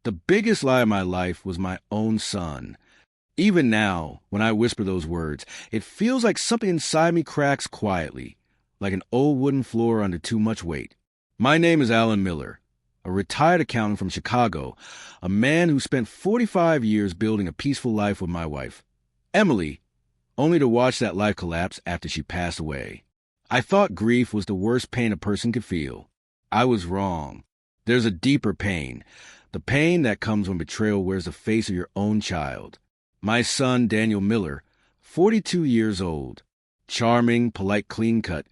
The biggest lie of my life was my own son. Even now, when I whisper those words, it feels like something inside me cracks quietly, like an old wooden floor under too much weight. My name is Alan Miller, a retired accountant from Chicago, a man who spent 45 years building a peaceful life with my wife, Emily, only to watch that life collapse after she passed away. I thought grief was the worst pain a person could feel. I was wrong. There's a deeper pain, the pain that comes when betrayal wears the face of your own child. My son, Daniel Miller, 42 years old, charming, polite, clean-cut,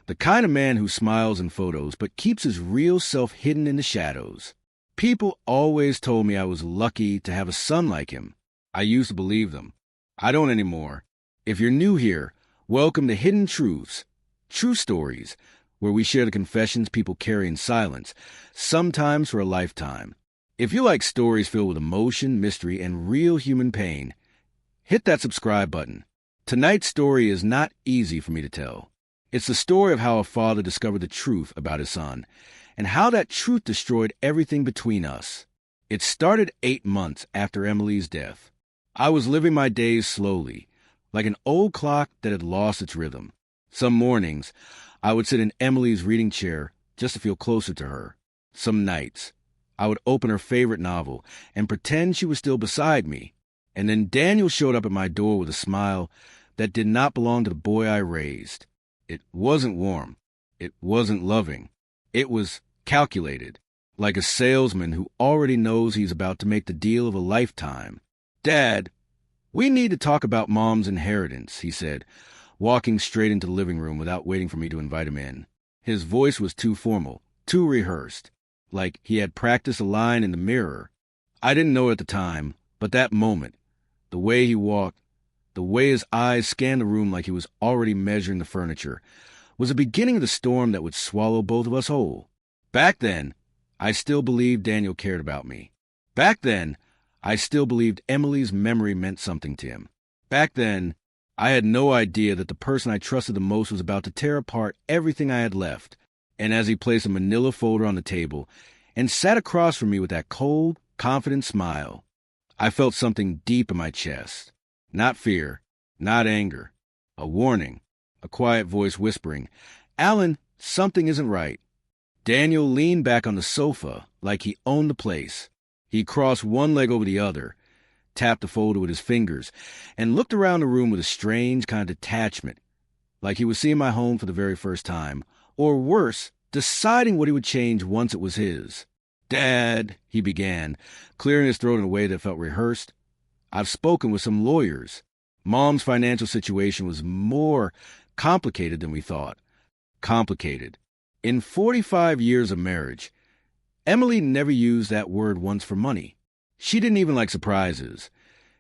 the kind of man who smiles in photos but keeps his real self hidden in the shadows. People always told me I was lucky to have a son like him. I used to believe them. I don't anymore. If you're new here, welcome to Hidden Truths, true stories, where we share the confessions people carry in silence, sometimes for a lifetime. If you like stories filled with emotion, mystery, and real human pain, hit that subscribe button. Tonight's story is not easy for me to tell. It's the story of how a father discovered the truth about his son, and how that truth destroyed everything between us. It started 8 months after Emily's death. I was living my days slowly, like an old clock that had lost its rhythm. Some mornings, I would sit in Emily's reading chair just to feel closer to her. Some nights, I would open her favorite novel and pretend she was still beside me. And then Daniel showed up at my door with a smile that did not belong to the boy I raised. It wasn't warm. It wasn't loving. It was calculated, like a salesman who already knows he's about to make the deal of a lifetime. "Dad, we need to talk about Mom's inheritance," he said, walking straight into the living room without waiting for me to invite him in. His voice was too formal, too rehearsed, like he had practiced a line in the mirror. I didn't know it at the time, but that moment, the way he walked, the way his eyes scanned the room like he was already measuring the furniture, was the beginning of the storm that would swallow both of us whole. Back then, I still believed Daniel cared about me. Back then, I still believed Emily's memory meant something to him. Back then, I had no idea that the person I trusted the most was about to tear apart everything I had left. And as he placed a manila folder on the table and sat across from me with that cold, confident smile, I felt something deep in my chest. Not fear, not anger. A warning, a quiet voice whispering, "Alan, something isn't right." Daniel leaned back on the sofa like he owned the place. He crossed one leg over the other, tapped the folder with his fingers, and looked around the room with a strange kind of detachment, like he was seeing my home for the very first time, or worse, deciding what he would change once it was his. "Dad," he began, clearing his throat in a way that felt rehearsed, "I've spoken with some lawyers. Mom's financial situation was more complicated than we thought. Complicated. In 45 years of marriage, Emily never used that word once for money. She didn't even like surprises.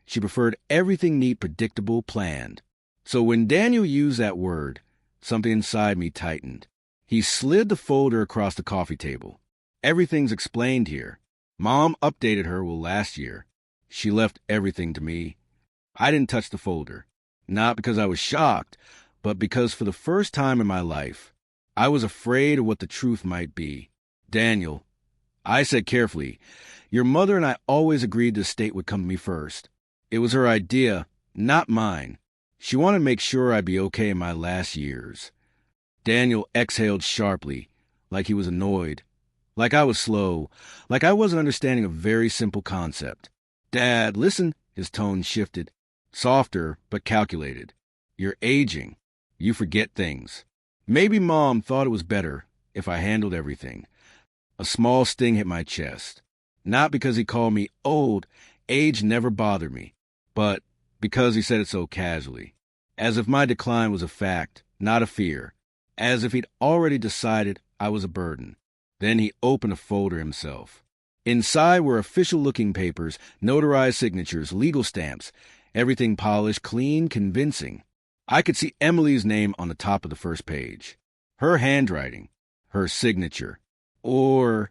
She preferred everything neat, predictable, planned. So when Daniel used that word, something inside me tightened. He slid the folder across the coffee table. Everything's explained here. Mom updated her will last year. She left everything to me. I didn't touch the folder. Not because I was shocked, but because for the first time in my life, I was afraid of what the truth might be. "Daniel," I said carefully, "your mother and I always agreed this estate would come to me first. It was her idea, not mine. She wanted to make sure I'd be okay in my last years." Daniel exhaled sharply, like he was annoyed, like I was slow, like I wasn't understanding a very simple concept. "Dad, listen," his tone shifted, softer but calculated. "You're aging. You forget things. Maybe Mom thought it was better if I handled everything." A small sting hit my chest. Not because he called me old, age never bothered me, but because he said it so casually, as if my decline was a fact, not a fear, as if he'd already decided I was a burden. Then he opened a folder himself. Inside were official-looking papers, notarized signatures, legal stamps, everything polished, clean, convincing. I could see Emily's name on the top of the first page. Her handwriting, her signature, or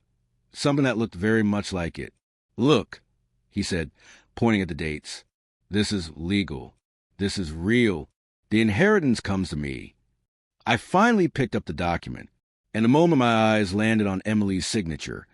something that looked very much like it. "Look," he said, pointing at the dates. "This is legal. This is real. The inheritance comes to me." I finally picked up the document, and the moment my eyes landed on Emily's signature,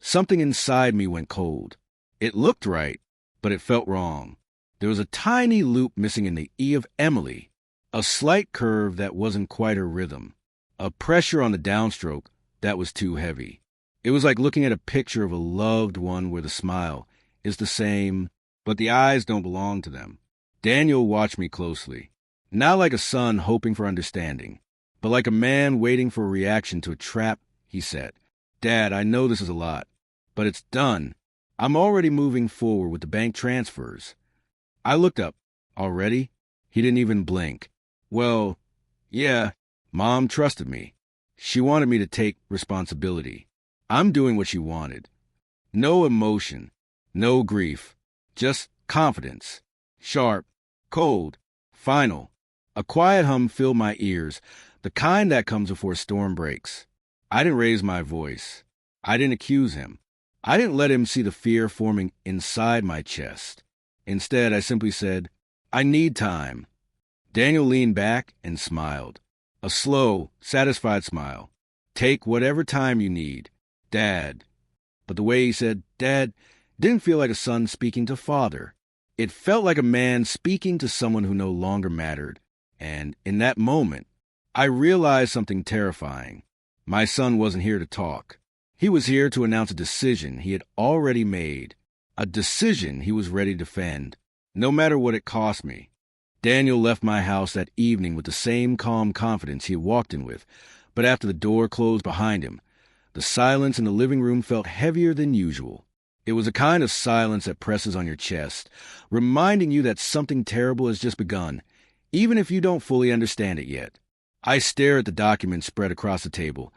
something inside me went cold. It looked right, but it felt wrong. There was a tiny loop missing in the E of Emily, a slight curve that wasn't quite her rhythm, a pressure on the downstroke that was too heavy. It was like looking at a picture of a loved one where the smile is the same, but the eyes don't belong to them. Daniel watched me closely, not like a son hoping for understanding, but like a man waiting for a reaction to a trap. He said, "Dad, I know this is a lot, but it's done. I'm already moving forward with the bank transfers." I looked up. Already? He didn't even blink. Well, yeah, Mom trusted me. She wanted me to take responsibility. I'm doing what she wanted. No emotion, no grief, just confidence. Sharp, cold, final. A quiet hum filled my ears, the kind that comes before a storm breaks. I didn't raise my voice. I didn't accuse him. I didn't let him see the fear forming inside my chest. Instead, I simply said, "I need time." Daniel leaned back and smiled. A slow, satisfied smile. "Take whatever time you need, Dad." But the way he said "Dad" didn't feel like a son speaking to father. It felt like a man speaking to someone who no longer mattered. And in that moment, I realized something terrifying. My son wasn't here to talk. He was here to announce a decision he had already made, a decision he was ready to defend, no matter what it cost me. Daniel left my house that evening with the same calm confidence he had walked in with, but after the door closed behind him, the silence in the living room felt heavier than usual. It was a kind of silence that presses on your chest, reminding you that something terrible has just begun, even if you don't fully understand it yet. I stared at the document spread across the table,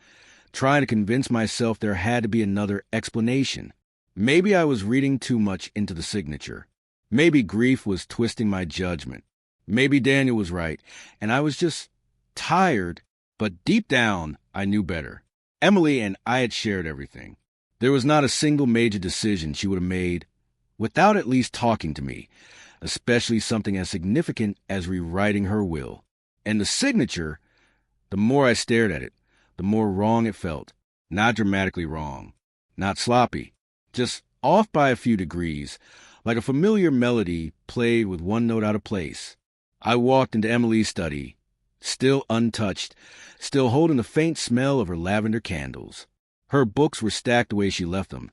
trying to convince myself there had to be another explanation. Maybe I was reading too much into the signature. Maybe grief was twisting my judgment. Maybe Daniel was right, and I was just tired, but deep down, I knew better. Emily and I had shared everything. There was not a single major decision she would have made without at least talking to me, especially something as significant as rewriting her will. And the signature, the more I stared at it, the more wrong it felt. Not dramatically wrong, not sloppy, just off by a few degrees, like a familiar melody played with one note out of place. I walked into Emily's study, still untouched, still holding the faint smell of her lavender candles. Her books were stacked the way she left them,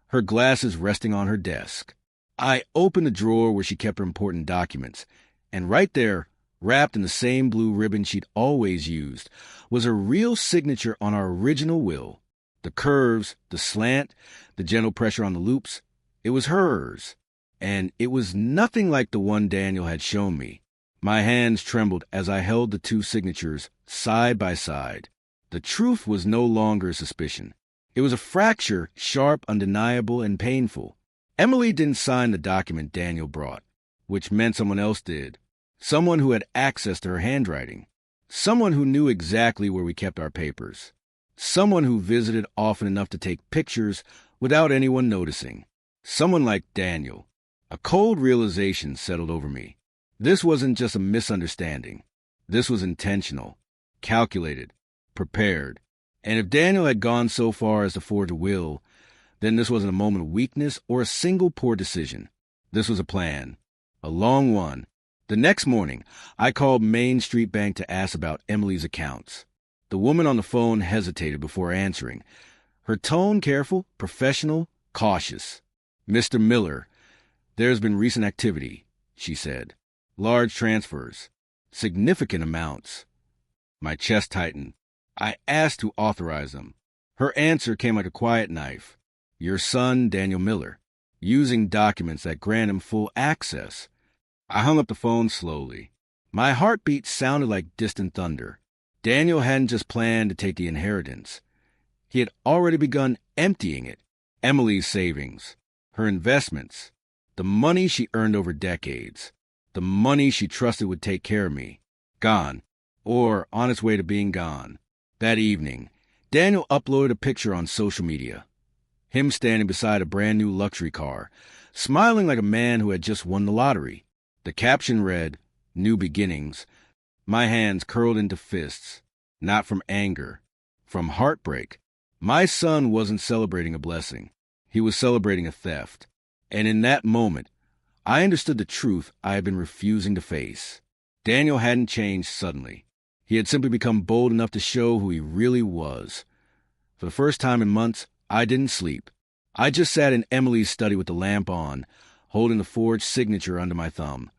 her glasses resting on her desk. I opened the drawer where she kept her important documents, and right there, wrapped in the same blue ribbon she'd always used, was her real signature on our original will. The curves, the slant, the gentle pressure on the loops, it was hers. And it was nothing like the one Daniel had shown me. My hands trembled as I held the two signatures side by side. The truth was no longer a suspicion. It was a fracture, sharp, undeniable, and painful. Emily didn't sign the document Daniel brought, which meant someone else did. Someone who had access to her handwriting. Someone who knew exactly where we kept our papers. Someone who visited often enough to take pictures without anyone noticing. Someone like Daniel. A cold realization settled over me. This wasn't just a misunderstanding. This was intentional, calculated, prepared. And if Daniel had gone so far as to forge a will, then this wasn't a moment of weakness or a single poor decision. This was a plan. A long one. The next morning, I called Main Street Bank to ask about Emily's accounts. The woman on the phone hesitated before answering. Her tone careful, professional, cautious. "Mr. Miller, there's been recent activity," she said. "Large transfers. Significant amounts." My chest tightened. I asked who authorized them. Her answer came like a quiet knife. "Your son, Daniel Miller, using documents that grant him full access." I hung up the phone slowly. My heartbeat sounded like distant thunder. Daniel hadn't just planned to take the inheritance. He had already begun emptying it. Emily's savings, her investments, the money she earned over decades, the money she trusted would take care of me. Gone, or on its way to being gone. That evening, Daniel uploaded a picture on social media. Him standing beside a brand new luxury car, smiling like a man who had just won the lottery. The caption read, "New beginnings." My hands curled into fists, not from anger, from heartbreak. My son wasn't celebrating a blessing. He was celebrating a theft. And in that moment, I understood the truth I had been refusing to face. Daniel hadn't changed suddenly. He had simply become bold enough to show who he really was. For the first time in months, I didn't sleep. I just sat in Emily's study with the lamp on, holding the forged signature under my thumb,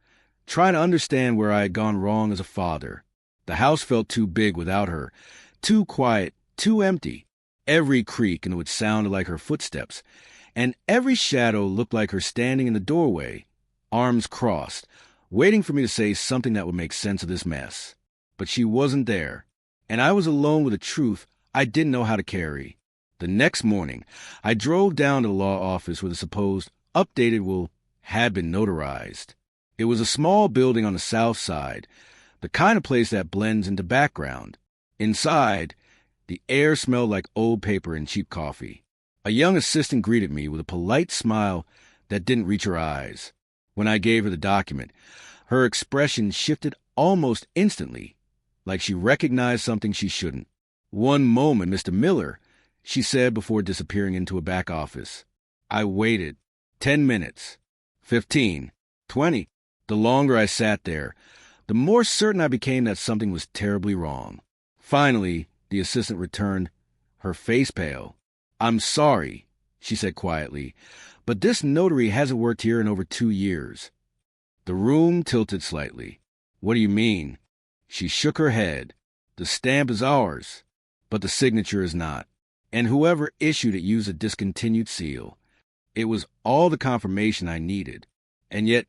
trying to understand where I had gone wrong as a father. The house felt too big without her, too quiet, too empty. Every creak in it sounded like her footsteps, and every shadow looked like her standing in the doorway, arms crossed, waiting for me to say something that would make sense of this mess. But she wasn't there, and I was alone with a truth I didn't know how to carry. The next morning, I drove down to the law office where the supposed updated will had been notarized. It was a small building on the south side, the kind of place that blends into background. Inside, the air smelled like old paper and cheap coffee. A young assistant greeted me with a polite smile that didn't reach her eyes. When I gave her the document, her expression shifted almost instantly, like she recognized something she shouldn't. "One moment, Mr. Miller," she said before disappearing into a back office. I waited. 10 minutes. 15. 20. The longer I sat there, the more certain I became that something was terribly wrong. Finally, the assistant returned, her face pale. "I'm sorry," she said quietly, "but this notary hasn't worked here in over 2 years." The room tilted slightly. "What do you mean?" She shook her head. "The stamp is ours, but the signature is not. And whoever issued it used a discontinued seal. It was all the confirmation I needed. And yet,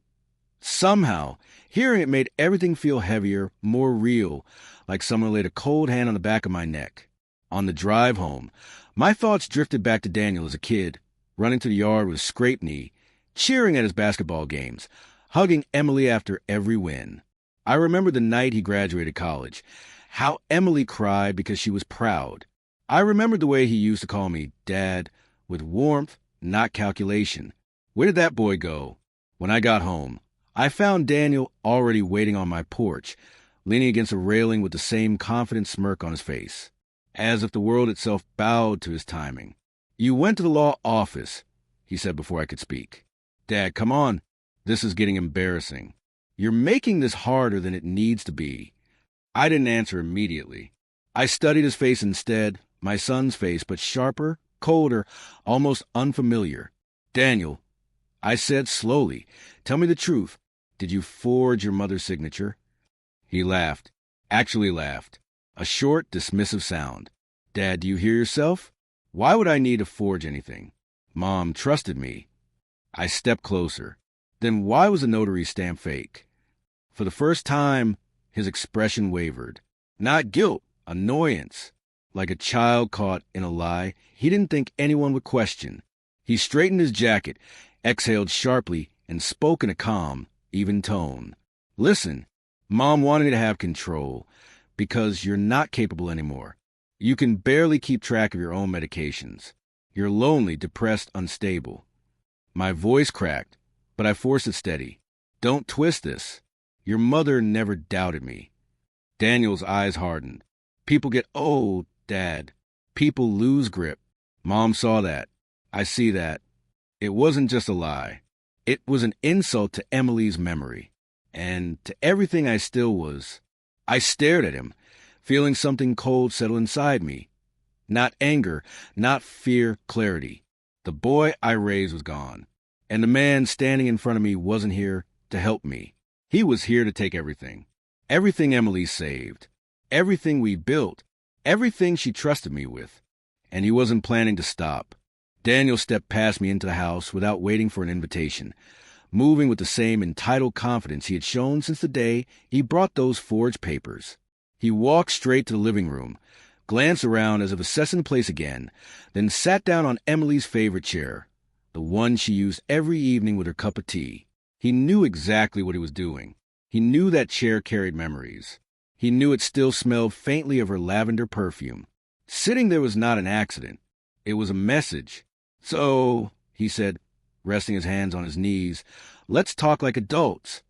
somehow, hearing it made everything feel heavier, more real, like someone laid a cold hand on the back of my neck. On the drive home, my thoughts drifted back to Daniel as a kid, running to the yard with a scraped knee, cheering at his basketball games, hugging Emily after every win. I remember the night he graduated college, how Emily cried because she was proud. I remembered the way he used to call me Dad, with warmth, not calculation. Where did that boy go? When I got home, I found Daniel already waiting on my porch, leaning against a railing with the same confident smirk on his face, as if the world itself bowed to his timing. "You went to the law office," he said before I could speak. "Dad, come on. This is getting embarrassing. You're making this harder than it needs to be." I didn't answer immediately. I studied his face instead, my son's face, but sharper, colder, almost unfamiliar. "Daniel," I said slowly, "tell me the truth. Did you forge your mother's signature?" He laughed, actually laughed, a short, dismissive sound. "Dad, do you hear yourself? Why would I need to forge anything? Mom trusted me." I stepped closer. "Then why was the notary stamp fake?" For the first time, his expression wavered. Not guilt, annoyance. Like a child caught in a lie, he didn't think anyone would question. He straightened his jacket, exhaled sharply, and spoke in a calm, even tone. "Listen, Mom wanted me to have control, because you're not capable anymore. You can barely keep track of your own medications. You're lonely, depressed, unstable." My voice cracked, but I forced it steady. "Don't twist this. Your mother never doubted me." Daniel's eyes hardened. "People get old, Dad. People lose grip. Mom saw that. I see that. It wasn't just a lie. It was an insult to Emily's memory, and to everything I still was." I stared at him, feeling something cold settle inside me. Not anger, not fear, clarity. The boy I raised was gone, and the man standing in front of me wasn't here to help me. He was here to take everything. Everything Emily saved. Everything we built. Everything she trusted me with. And he wasn't planning to stop. Daniel stepped past me into the house without waiting for an invitation, moving with the same entitled confidence he had shown since the day he brought those forged papers. He walked straight to the living room, glanced around as if assessing the place again, then sat down on Emily's favorite chair, the one she used every evening with her cup of tea. He knew exactly what he was doing. He knew that chair carried memories. He knew it still smelled faintly of her lavender perfume. Sitting there was not an accident. It was a message. "So," he said, resting his hands on his knees, "let's talk like adults."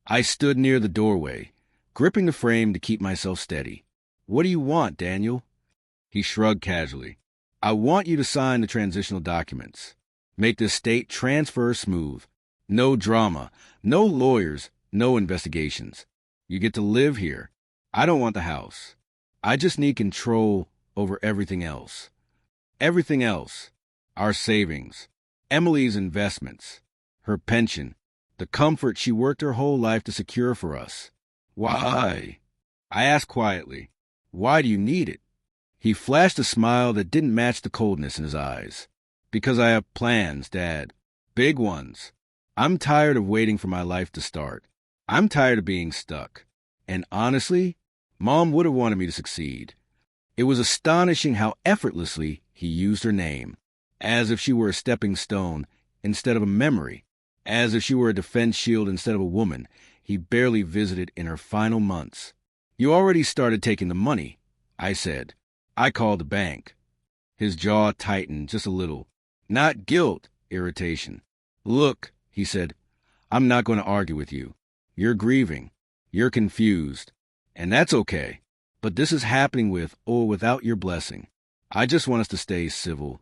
I stood near the doorway, gripping the frame to keep myself steady. "What do you want, Daniel?" He shrugged casually. "I want you to sign the transitional documents." Make the state transfer smooth. No drama, no lawyers, no investigations. You get to live here. I don't want the house. I just need control over everything else. Everything else. Our savings. Emily's investments. Her pension. The comfort she worked her whole life to secure for us. Why? I asked quietly. Why do you need it? He flashed a smile that didn't match the coldness in his eyes. Because I have plans, Dad. Big ones. I'm tired of waiting for my life to start. I'm tired of being stuck. And honestly, Mom would have wanted me to succeed. It was astonishing how effortlessly he used her name, as if she were a stepping stone instead of a memory, as if she were a defense shield instead of a woman he barely visited in her final months. You already started taking the money, I said. I called the bank. His jaw tightened just a little. Not guilt, irritation. Look, he said, I'm not going to argue with you. You're grieving. You're confused. And that's okay. But this is happening with or without your blessing. I just want us to stay civil.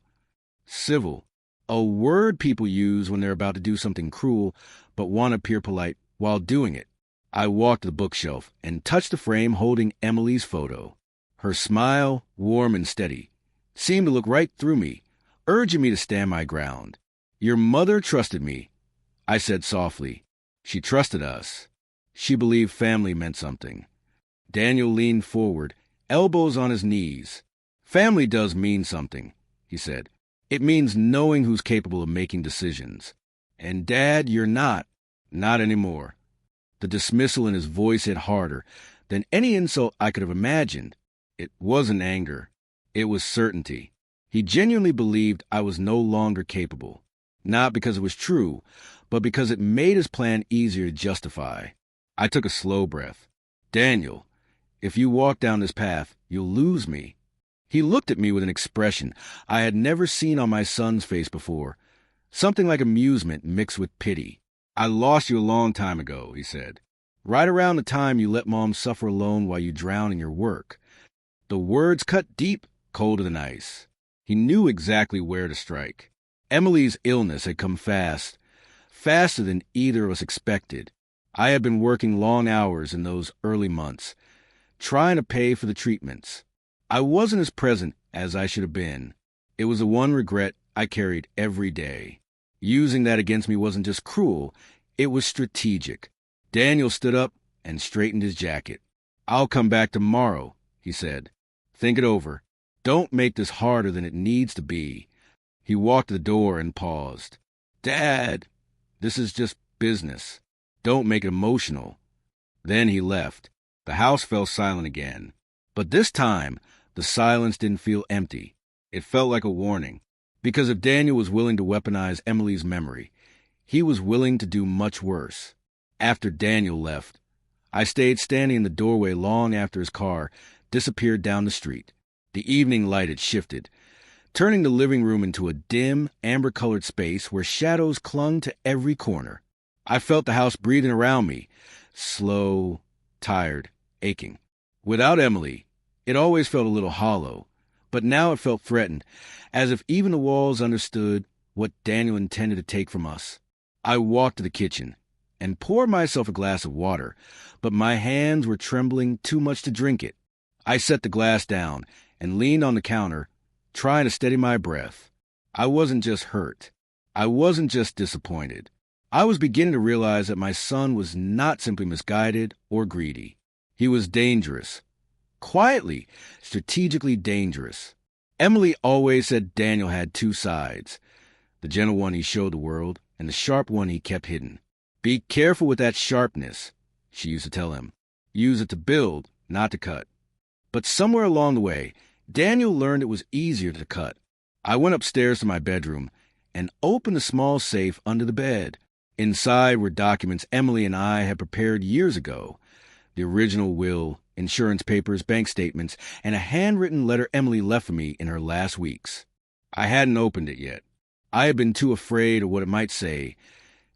Civil. A word people use when they're about to do something cruel, but want to appear polite while doing it. I walked to the bookshelf and touched the frame holding Emily's photo. Her smile, warm and steady, seemed to look right through me, urging me to stand my ground. Your mother trusted me, I said softly. She trusted us. She believed family meant something. Daniel leaned forward, elbows on his knees. Family does mean something, he said. It means knowing who's capable of making decisions. And Dad, you're not. Not anymore. The dismissal in his voice hit harder than any insult I could have imagined. It wasn't anger. It was certainty. He genuinely believed I was no longer capable. Not because it was true, but because it made his plan easier to justify. I took a slow breath. Daniel, if you walk down this path, you'll lose me. He looked at me with an expression I had never seen on my son's face before, something like amusement mixed with pity. I lost you a long time ago, he said. Right around the time you let Mom suffer alone while you drown in your work. The words cut deep, colder than ice. He knew exactly where to strike. Emily's illness had come fast, faster than either of us expected. I had been working long hours in those early months, trying to pay for the treatments. I wasn't as present as I should have been. It was the one regret I carried every day. Using that against me wasn't just cruel, it was strategic. Daniel stood up and straightened his jacket. I'll come back tomorrow, he said. Think it over. Don't make this harder than it needs to be. He walked to the door and paused. Dad, this is just business. Don't make it emotional. Then he left. The house fell silent again. But this time, the silence didn't feel empty. It felt like a warning. Because if Daniel was willing to weaponize Emily's memory, he was willing to do much worse. After Daniel left, I stayed standing in the doorway long after his car disappeared down the street. The evening light had shifted, turning the living room into a dim, amber-colored space where shadows clung to every corner. I felt the house breathing around me, slow, tired, aching. Without Emily, it always felt a little hollow, but now it felt threatened, as if even the walls understood what Daniel intended to take from us. I walked to the kitchen and poured myself a glass of water, but my hands were trembling too much to drink it. I set the glass down and leaned on the counter, trying to steady my breath. I wasn't just hurt. I wasn't just disappointed. I was beginning to realize that my son was not simply misguided or greedy. He was dangerous. Quietly, strategically dangerous. Emily always said Daniel had two sides, the gentle one he showed the world and the sharp one he kept hidden. Be careful with that sharpness, she used to tell him. Use it to build, not to cut. But somewhere along the way, Daniel learned it was easier to cut. I went upstairs to my bedroom and opened the small safe under the bed. Inside were documents Emily and I had prepared years ago. The original will, insurance papers, bank statements, and a handwritten letter Emily left for me in her last weeks. I hadn't opened it yet. I had been too afraid of what it might say,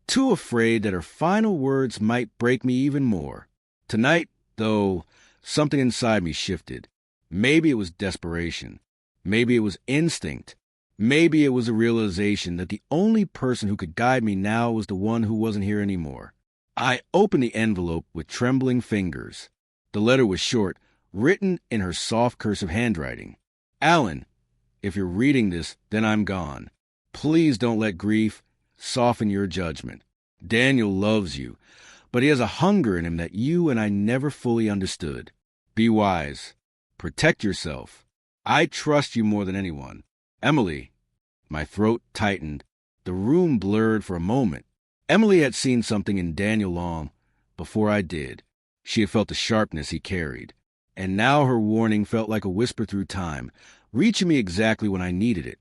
too afraid that her final words might break me even more. Tonight, though, something inside me shifted. Maybe it was desperation. Maybe it was instinct. Maybe it was a realization that the only person who could guide me now was the one who wasn't here anymore. I opened the envelope with trembling fingers. The letter was short, written in her soft cursive handwriting. Alan, if you're reading this, then I'm gone. Please don't let grief soften your judgment. Daniel loves you, but he has a hunger in him that you and I never fully understood. Be wise. Protect yourself. I trust you more than anyone. Emily. My throat tightened. The room blurred for a moment. Emily had seen something in Daniel long before I did. She had felt the sharpness he carried. And now her warning felt like a whisper through time, reaching me exactly when I needed it.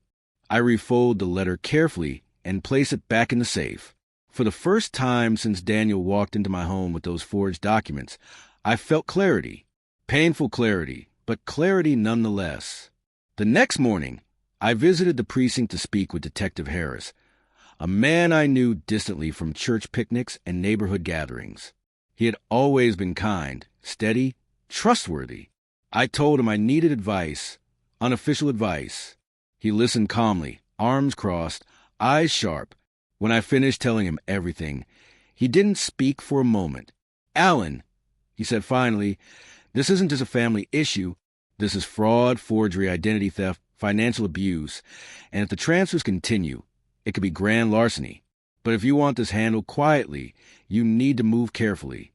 I refolded the letter carefully and placed it back in the safe. For the first time since Daniel walked into my home with those forged documents, I felt clarity. Painful clarity, but clarity nonetheless. The next morning, I visited the precinct to speak with Detective Harris, a man I knew distantly from church picnics and neighborhood gatherings. He had always been kind, steady, trustworthy. I told him I needed advice, unofficial advice. He listened calmly, arms crossed, eyes sharp. When I finished telling him everything, he didn't speak for a moment. Alan, he said finally, this isn't just a family issue. This is fraud, forgery, identity theft, financial abuse, and if the transfers continue, it could be grand larceny. But if you want this handled quietly, you need to move carefully.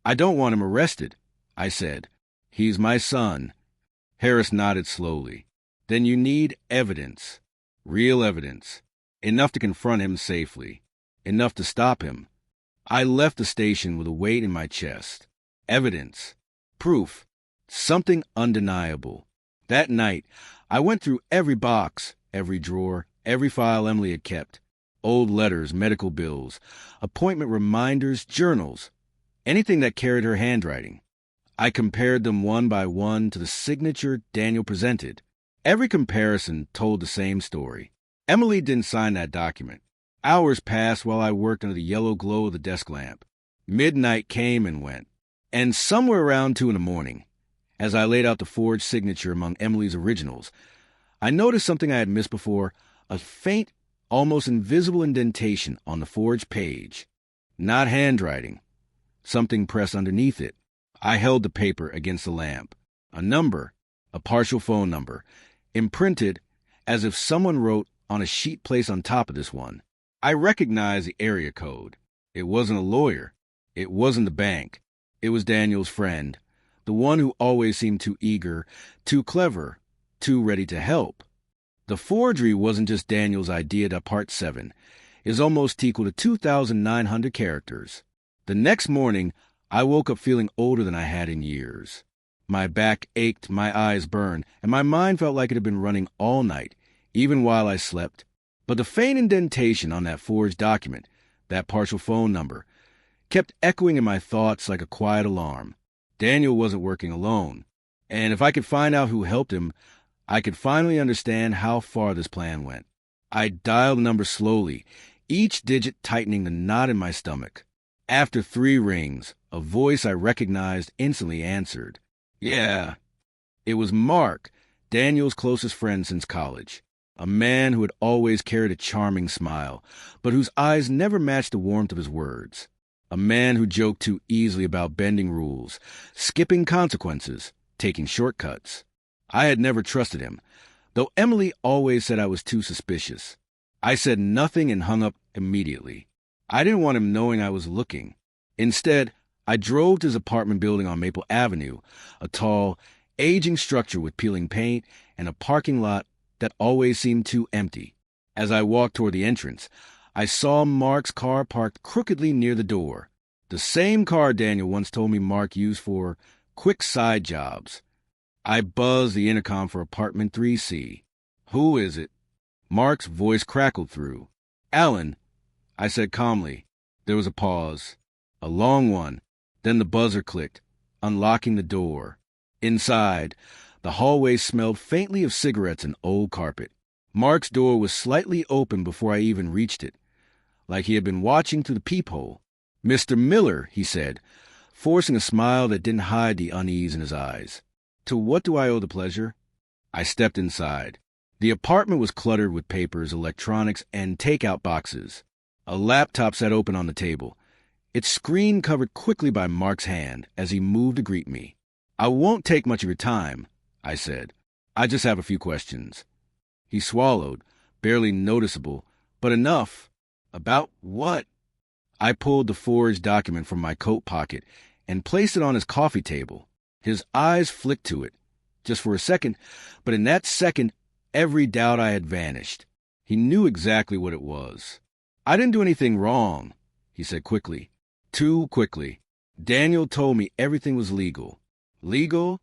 I don't want him arrested, I said. He's my son. Harris nodded slowly. Then you need evidence. Real evidence. Enough to confront him safely. Enough to stop him. I left the station with a weight in my chest. Evidence. Proof. Something undeniable. That night, I went through every box, every drawer, every file Emily had kept. Old letters, medical bills, appointment reminders, journals. Anything that carried her handwriting. I compared them one by one to the signature Daniel presented. Every comparison told the same story. Emily didn't sign that document. Hours passed while I worked under the yellow glow of the desk lamp. Midnight came and went. And somewhere around 2 a.m, as I laid out the forged signature among Emily's originals, I noticed something I had missed before, a faint, almost invisible indentation on the forged page. Not handwriting. Something pressed underneath it. I held the paper against the lamp. A number, a partial phone number, imprinted as if someone wrote on a sheet placed on top of this one. I recognized the area code. It wasn't a lawyer. It wasn't the bank. It was Daniel's friend, the one who always seemed too eager, too clever, too ready to help. The forgery wasn't just Daniel's idea to Part 7. It was almost equal to 2,900 characters. The next morning, I woke up feeling older than I had in years. My back ached, my eyes burned, and my mind felt like it had been running all night, even while I slept. But the faint indentation on that forged document, that partial phone number, kept echoing in my thoughts like a quiet alarm. Daniel wasn't working alone, and if I could find out who helped him, I could finally understand how far this plan went. I dialed the number slowly, each digit tightening the knot in my stomach. After 3 rings, a voice I recognized instantly answered. Yeah. It was Mark, Daniel's closest friend since college. A man who had always carried a charming smile, but whose eyes never matched the warmth of his words. A man who joked too easily about bending rules, skipping consequences, taking shortcuts. I had never trusted him, though Emily always said I was too suspicious. I said nothing and hung up immediately. I didn't want him knowing I was looking. Instead, I drove to his apartment building on Maple Avenue, a tall, aging structure with peeling paint and a parking lot that always seemed too empty. As I walked toward the entrance, I saw Mark's car parked crookedly near the door. The same car Daniel once told me Mark used for quick side jobs. I buzzed the intercom for apartment 3C. Who is it? Mark's voice crackled through. Alan, I said calmly. There was a pause. A long one. Then the buzzer clicked, unlocking the door. Inside, the hallway smelled faintly of cigarettes and old carpet. Mark's door was slightly open before I even reached it, like he had been watching through the peephole. Mr. Miller, he said, forcing a smile that didn't hide the unease in his eyes. To what do I owe the pleasure? I stepped inside. The apartment was cluttered with papers, electronics, and takeout boxes. A laptop sat open on the table, its screen covered quickly by Mark's hand as he moved to greet me. "I won't take much of your time," I said. "I just have a few questions." He swallowed, barely noticeable, but enough. "About what?" I pulled the forged document from my coat pocket and placed it on his coffee table. His eyes flicked to it, just for a second, but in that second, every doubt I had vanished. He knew exactly what it was. "I didn't do anything wrong," he said quickly. Too quickly. "Daniel told me everything was legal." "Legal?"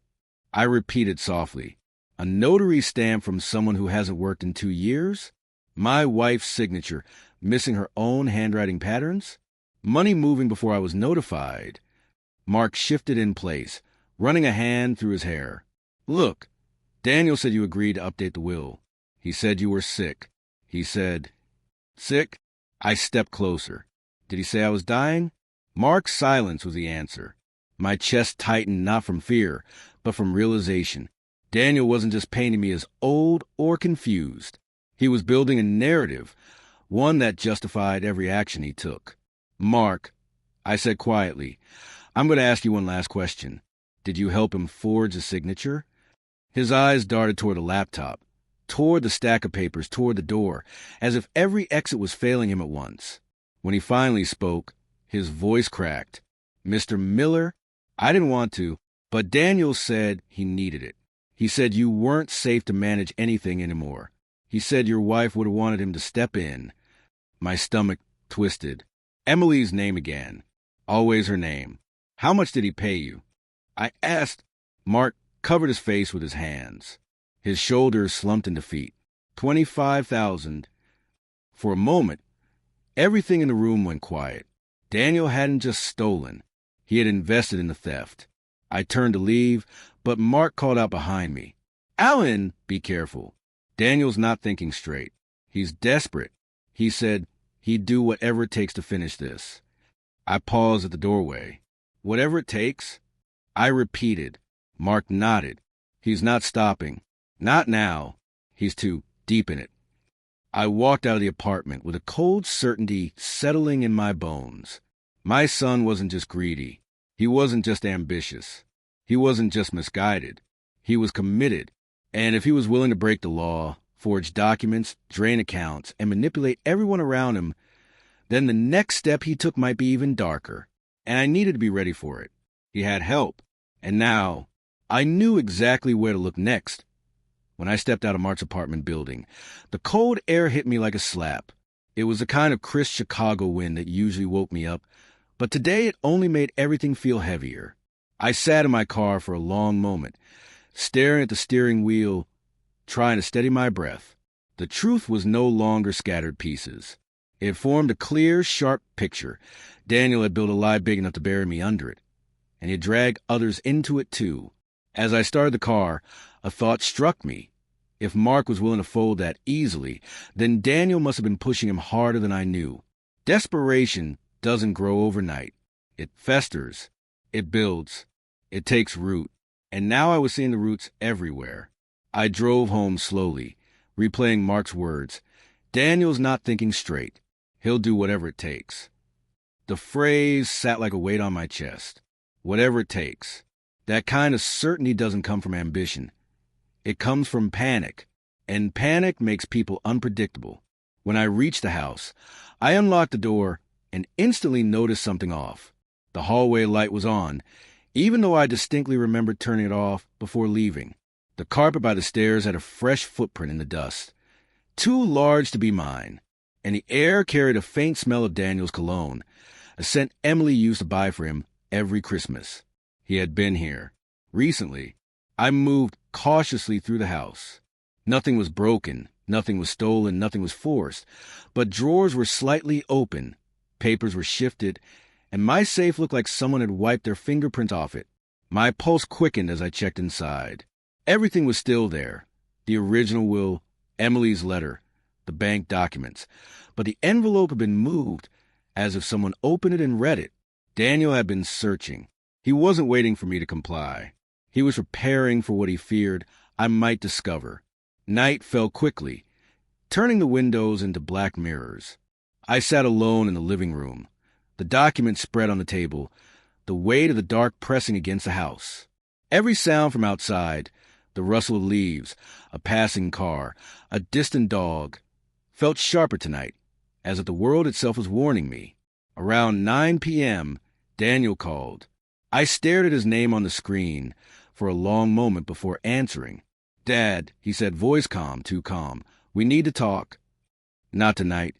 I repeated softly. "A notary stamp from someone who hasn't worked in 2 years? My wife's signature, missing her own handwriting patterns? Money moving before I was notified." Mark shifted in place, running a hand through his hair. "Look, Daniel said you agreed to update the will. He said you were sick. He said..." "Sick?" I stepped closer. "Did he say I was dying?" Mark's silence was the answer. My chest tightened not from fear, but from realization. Daniel wasn't just painting me as old or confused. He was building a narrative, one that justified every action he took. "Mark," I said quietly, "I'm going to ask you one last question. Did you help him forge a signature?" His eyes darted toward the laptop, toward the stack of papers, toward the door, as if every exit was failing him at once. When he finally spoke, his voice cracked. "Mr. Miller, I didn't want to, but Daniel said he needed it. He said you weren't safe to manage anything anymore. He said your wife would have wanted him to step in." My stomach twisted. Emily's name again. Always her name. "How much did he pay you?" I asked. Mark covered his face with his hands. His shoulders slumped into feet. 25,000. For a moment, everything in the room went quiet. Daniel hadn't just stolen. He had invested in the theft. I turned to leave, but Mark called out behind me. "Alan, be careful. Daniel's not thinking straight. He's desperate." He said he'd do whatever it takes to finish this. I paused at the doorway. "Whatever it takes?" I repeated. Mark nodded. "He's not stopping. Not now. He's too deep in it." I walked out of the apartment with a cold certainty settling in my bones. My son wasn't just greedy. He wasn't just ambitious. He wasn't just misguided. He was committed. And if he was willing to break the law, forge documents, drain accounts, and manipulate everyone around him, then the next step he took might be even darker. And I needed to be ready for it. He had help. And now, I knew exactly where to look next. When I stepped out of Mark's apartment building, the cold air hit me like a slap. It was the kind of crisp Chicago wind that usually woke me up, but today it only made everything feel heavier. I sat in my car for a long moment, staring at the steering wheel, trying to steady my breath. The truth was no longer scattered pieces. It formed a clear, sharp picture. Daniel had built a lie big enough to bury me under it, and he had dragged others into it too. As I started the car, a thought struck me. If Mark was willing to fold that easily, then Daniel must have been pushing him harder than I knew. Desperation doesn't grow overnight. It festers. It builds. It takes root. And now I was seeing the roots everywhere. I drove home slowly, replaying Mark's words. "Daniel's not thinking straight. He'll do whatever it takes." The phrase sat like a weight on my chest. Whatever it takes. That kind of certainty doesn't come from ambition. It comes from panic, and panic makes people unpredictable. When I reached the house, I unlocked the door and instantly noticed something off. The hallway light was on, even though I distinctly remembered turning it off before leaving. The carpet by the stairs had a fresh footprint in the dust, too large to be mine, and the air carried a faint smell of Daniel's cologne, a scent Emily used to buy for him every Christmas. He had been here. Recently, I moved cautiously through the house. Nothing was broken, nothing was stolen, nothing was forced, but drawers were slightly open, papers were shifted, and my safe looked like someone had wiped their fingerprint off it. My pulse quickened as I checked inside. Everything was still there. The original will, Emily's letter, the bank documents. But the envelope had been moved, as if someone opened it and read it. Daniel had been searching. He wasn't waiting for me to comply. He was preparing for what he feared I might discover. Night fell quickly, turning the windows into black mirrors. I sat alone in the living room, the document spread on the table, the weight of the dark pressing against the house. Every sound from outside, the rustle of leaves, a passing car, a distant dog, felt sharper tonight, as if the world itself was warning me. Around 9 p.m., Daniel called. I stared at his name on the screen for a long moment before answering. "Dad," he said, voice calm, too calm. "We need to talk." "Not tonight."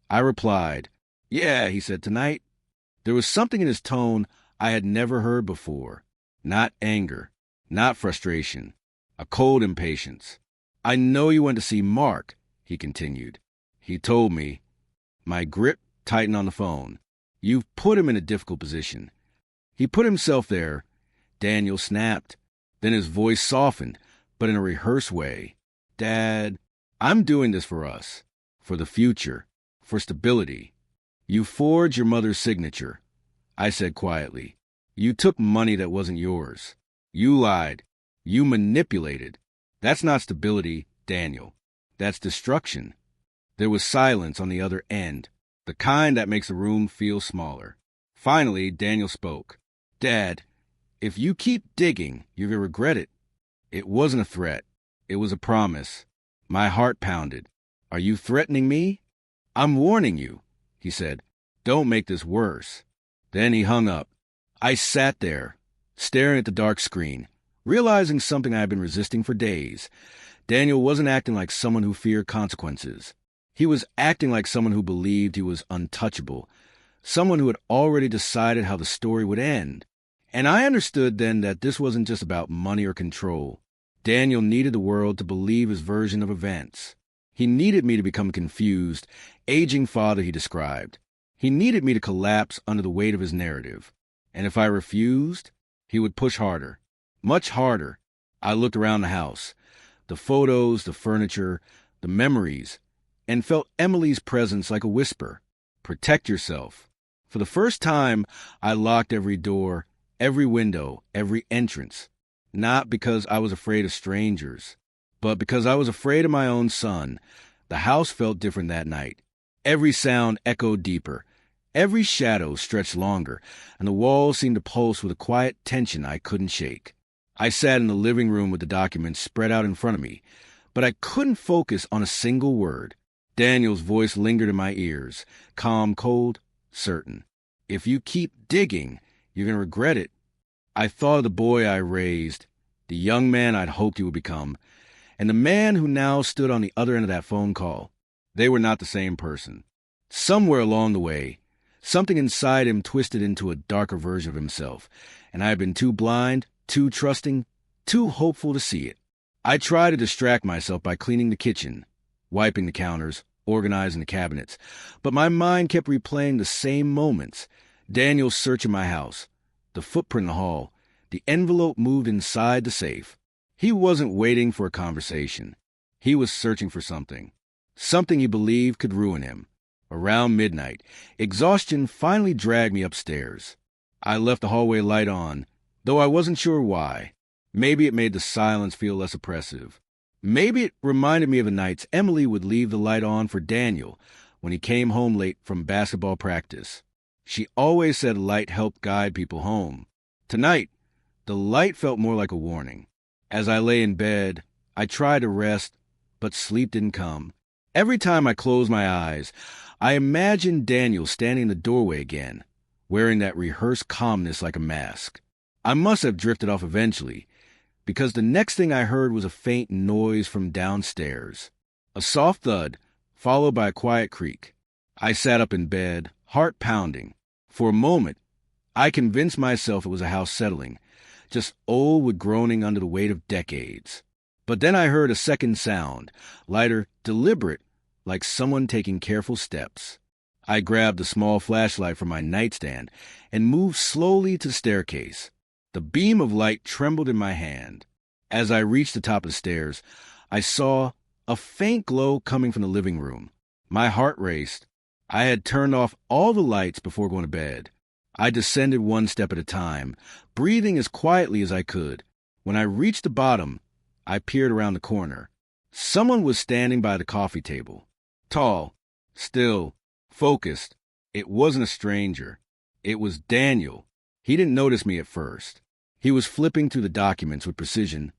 I replied. "Yeah," he said, "tonight." There was something in his tone I had never heard before. Not anger, not frustration, a cold impatience. "I know you went to see Mark," he continued. "He told me." My grip tightened on the phone. "You've put him in a difficult position." "He put himself there," Daniel snapped. Then his voice softened, but in a rehearsed way. "Dad, I'm doing this for us, for the future, for stability. You forged your mother's signature," I said quietly. "You took money that wasn't yours. You lied. You manipulated. That's not stability, Daniel. That's destruction." There was silence on the other end, the kind that makes a room feel smaller. Finally, Daniel spoke. "Dad, if you keep digging, you're going to regret it." It wasn't a threat. It was a promise. My heart pounded. "Are you threatening me?" "I'm warning you," he said. "Don't make this worse." Then he hung up. I sat there, staring at the dark screen, realizing something I had been resisting for days. Daniel wasn't acting like someone who feared consequences. He was acting like someone who believed he was untouchable, someone who had already decided how the story would end. And I understood then that this wasn't just about money or control. Daniel needed the world to believe his version of events. He needed me to become confused, aging father he described. He needed me to collapse under the weight of his narrative. And if I refused, he would push harder, much harder. I looked around the house, the photos, the furniture, the memories, and felt Emily's presence like a whisper. "Protect yourself." For the first time, I locked every door, every window, every entrance. Not because I was afraid of strangers, but because I was afraid of my own son. The house felt different that night. Every sound echoed deeper. Every shadow stretched longer, and the walls seemed to pulse with a quiet tension I couldn't shake. I sat in the living room with the documents spread out in front of me, but I couldn't focus on a single word. Daniel's voice lingered in my ears, calm, cold, certain. "If you keep digging, you're going to regret it." I thought of the boy I raised, the young man I'd hoped he would become, and the man who now stood on the other end of that phone call. They were not the same person. Somewhere along the way, something inside him twisted into a darker version of himself, and I had been too blind, too trusting, too hopeful to see it. I tried to distract myself by cleaning the kitchen, wiping the counters, organizing the cabinets, but my mind kept replaying the same moments. Daniel searching my house, the footprint in the hall, the envelope moved inside the safe. He wasn't waiting for a conversation. He was searching for something he believed could ruin him. Around midnight, exhaustion finally dragged me upstairs. I left the hallway light on, though I wasn't sure why. Maybe it made the silence feel less oppressive. Maybe it reminded me of the nights Emily would leave the light on for Daniel when he came home late from basketball practice. She always said light helped guide people home. Tonight, the light felt more like a warning. As I lay in bed, I tried to rest, but sleep didn't come. Every time I closed my eyes, I imagined Daniel standing in the doorway again, wearing that rehearsed calmness like a mask. I must have drifted off eventually, because the next thing I heard was a faint noise from downstairs. A soft thud, followed by a quiet creak. I sat up in bed, heart pounding. For a moment, I convinced myself it was a house settling, just old with groaning under the weight of decades. But then I heard a second sound, lighter, deliberate, like someone taking careful steps. I grabbed a small flashlight from my nightstand and moved slowly to the staircase. The beam of light trembled in my hand. As I reached the top of the stairs, I saw a faint glow coming from the living room. My heart raced. I had turned off all the lights before going to bed. I descended one step at a time, breathing as quietly as I could. When I reached the bottom, I peered around the corner. Someone was standing by the coffee table. Tall, still, focused. It wasn't a stranger. It was Daniel. He didn't notice me at first. He was flipping through the documents with precision,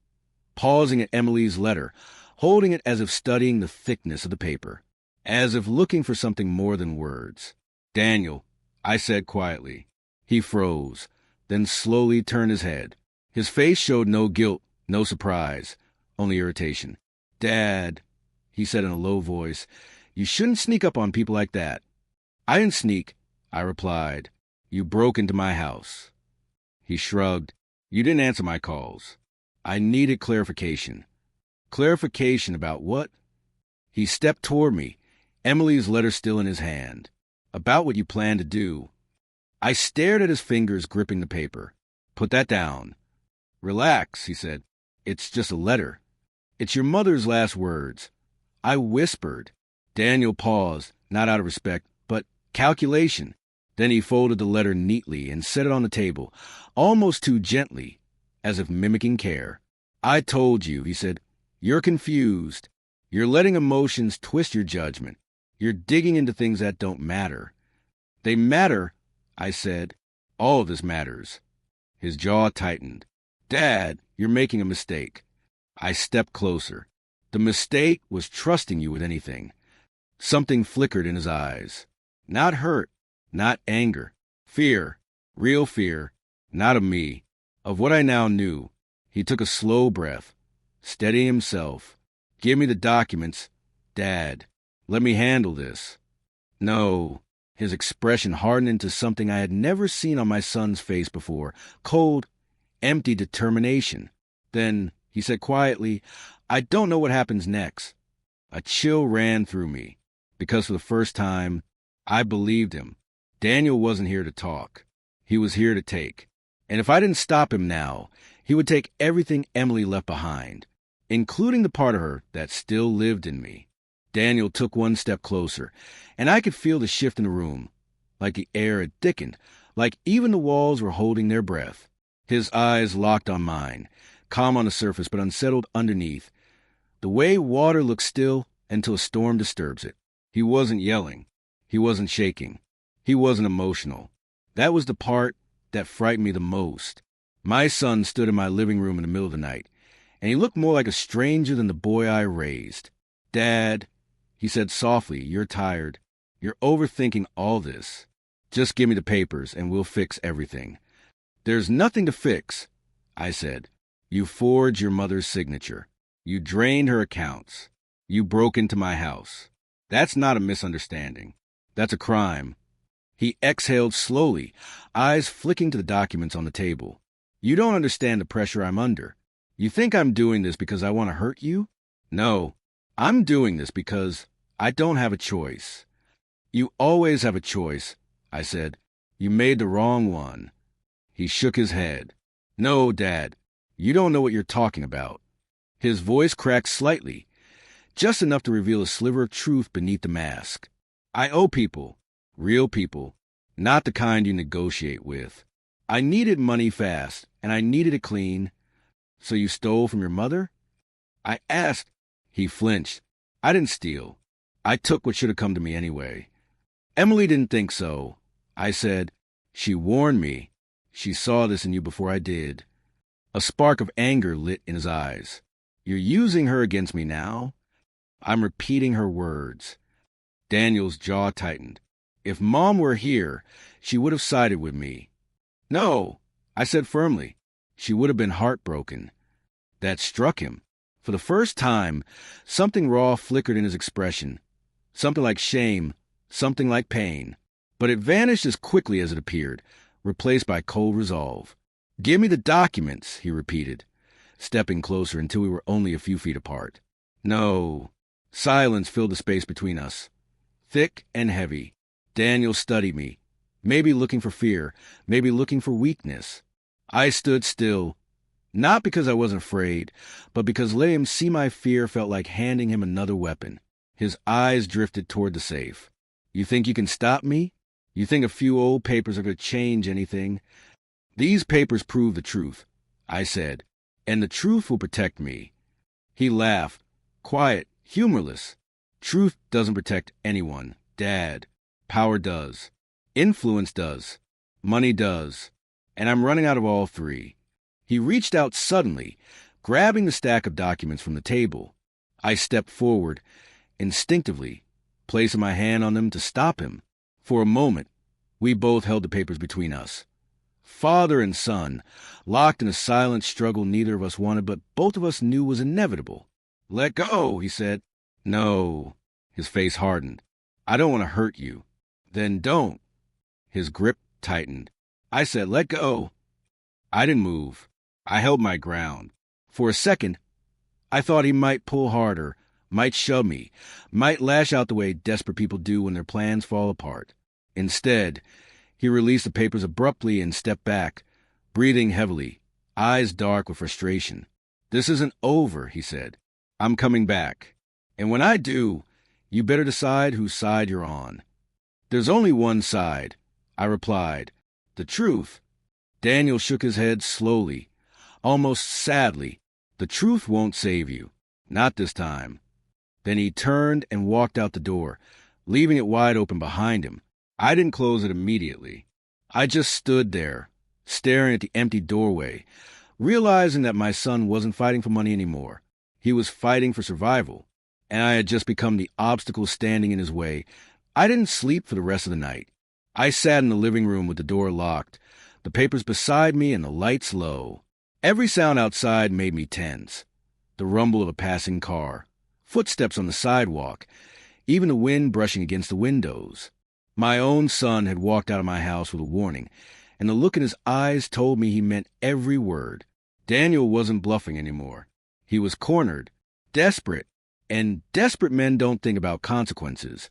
pausing at Emily's letter, holding it as if studying the thickness of the paper, as if looking for something more than words. "Daniel," I said quietly. He froze, then slowly turned his head. His face showed no guilt, no surprise, only irritation. "Dad," he said in a low voice, "you shouldn't sneak up on people like that." "I didn't sneak," I replied. "You broke into my house." He shrugged. "You didn't answer my calls." I needed clarification. Clarification about what? He stepped toward me, Emily's letter still in his hand. "About what you plan to do." I stared at his fingers gripping the paper. "Put that down." "Relax," he said. "It's just a letter. It's your mother's last words." I whispered. Daniel paused, not out of respect, but calculation. Then he folded the letter neatly and set it on the table, almost too gently, as if mimicking care. "I told you," he said. "You're confused. You're letting emotions twist your judgment. You're digging into things that don't matter." "They matter," I said. "All of this matters." His jaw tightened. "Dad, you're making a mistake." I stepped closer. The mistake was trusting you with anything. Something flickered in his eyes. Not hurt, not anger. Fear, real fear, not of me, of what I now knew. He took a slow breath, steadying himself. "Give me the documents, Dad. Let me handle this." "No." His expression hardened into something I had never seen on my son's face before. Cold, empty determination. Then he said quietly, "I don't know what happens next." A chill ran through me, because for the first time, I believed him. Daniel wasn't here to talk. He was here to take. And if I didn't stop him now, he would take everything Emily left behind, including the part of her that still lived in me. Daniel took one step closer, and I could feel the shift in the room, like the air had thickened, like even the walls were holding their breath. His eyes locked on mine, calm on the surface but unsettled underneath, the way water looks still until a storm disturbs it. He wasn't yelling. He wasn't shaking. He wasn't emotional. That was the part that frightened me the most. My son stood in my living room in the middle of the night, and he looked more like a stranger than the boy I raised. "Dad," he said softly, "you're tired. You're overthinking all this. Just give me the papers and we'll fix everything." "There's nothing to fix," I said. "You forged your mother's signature. You drained her accounts. You broke into my house. That's not a misunderstanding. That's a crime." He exhaled slowly, eyes flicking to the documents on the table. "You don't understand the pressure I'm under. You think I'm doing this because I want to hurt you? No, I'm doing this because I don't have a choice." "You always have a choice," I said. "You made the wrong one." He shook his head. "No, Dad, you don't know what you're talking about." His voice cracked slightly, just enough to reveal a sliver of truth beneath the mask. "I owe people, real people, not the kind you negotiate with. I needed money fast, and I needed it clean." "So you stole from your mother?" I asked. He flinched. "I didn't steal. I took what should have come to me anyway." "Emily didn't think so," I said. "She warned me. She saw this in you before I did." A spark of anger lit in his eyes. "You're using her against me now?" I'm repeating her words. Daniel's jaw tightened. "If Mom were here, she would have sided with me." "No," I said firmly. "She would have been heartbroken." That struck him. For the first time, something raw flickered in his expression. Something like shame, something like pain. But it vanished as quickly as it appeared, replaced by cold resolve. "Give me the documents," he repeated, stepping closer until we were only a few feet apart. "No." Silence filled the space between us, thick and heavy. Daniel studied me, maybe looking for fear, maybe looking for weakness. I stood still, not because I wasn't afraid, but because letting him see my fear felt like handing him another weapon. His eyes drifted toward the safe. "You think you can stop me? You think a few old papers are going to change anything?" "These papers prove the truth," I said, "and the truth will protect me." He laughed, Quiet, humorless. Truth doesn't protect anyone. Dad. Power does. Influence does. Money does. And I'm running out of all three. He reached out suddenly, grabbing the stack of documents from the table. I stepped forward, instinctively, placing my hand on them to stop him. For a moment, we both held the papers between us. Father and son, locked in a silent struggle neither of us wanted, but both of us knew was inevitable. "Let go," he said. "No." His face hardened. "I don't want to hurt you." "Then don't." His grip tightened. I said, "Let go." I didn't move. I held my ground. For a second, I thought he might pull harder, might shove me, might lash out the way desperate people do when their plans fall apart. Instead, he released the papers abruptly and stepped back, breathing heavily, eyes dark with frustration. "This isn't over," he said. "I'm coming back. And when I do, you better decide whose side you're on." "There's only one side," I replied. "The truth." Daniel shook his head slowly, almost sadly. "The truth won't save you. Not this time." Then he turned and walked out the door, leaving it wide open behind him. I didn't close it immediately. I just stood there, staring at the empty doorway, realizing that my son wasn't fighting for money anymore. He was fighting for survival, and I had just become the obstacle standing in his way. I didn't sleep for the rest of the night. I sat in the living room with the door locked, the papers beside me and the lights low. Every sound outside made me tense. The rumble of a passing car, footsteps on the sidewalk, even the wind brushing against the windows. My own son had walked out of my house with a warning, and the look in his eyes told me he meant every word. Daniel wasn't bluffing anymore. He was cornered, desperate, and desperate men don't think about consequences.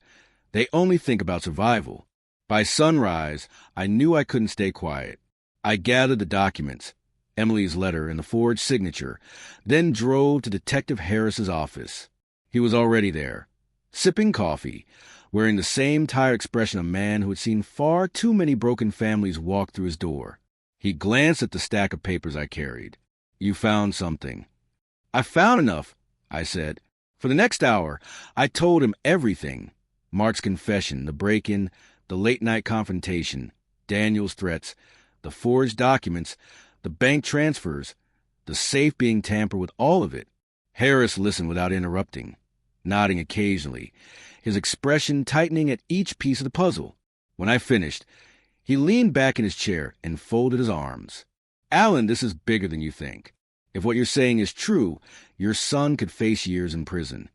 They only think about survival. By sunrise, I knew I couldn't stay quiet. I gathered the documents, Emily's letter and the forged signature, then drove to Detective Harris's office. He was already there, sipping coffee, wearing the same tired expression of a man who had seen far too many broken families walk through his door. He glanced at the stack of papers I carried. "You found something." "I found enough," I said. For the next hour, I told him everything. Mark's confession, the break-in, the late-night confrontation, Daniel's threats, the forged documents, the bank transfers, the safe being tampered with, all of it. Harris listened without interrupting, nodding occasionally, his expression tightening at each piece of the puzzle. When I finished, he leaned back in his chair and folded his arms. "Alan, this is bigger than you think. If what you're saying is true, your son could face years in prison."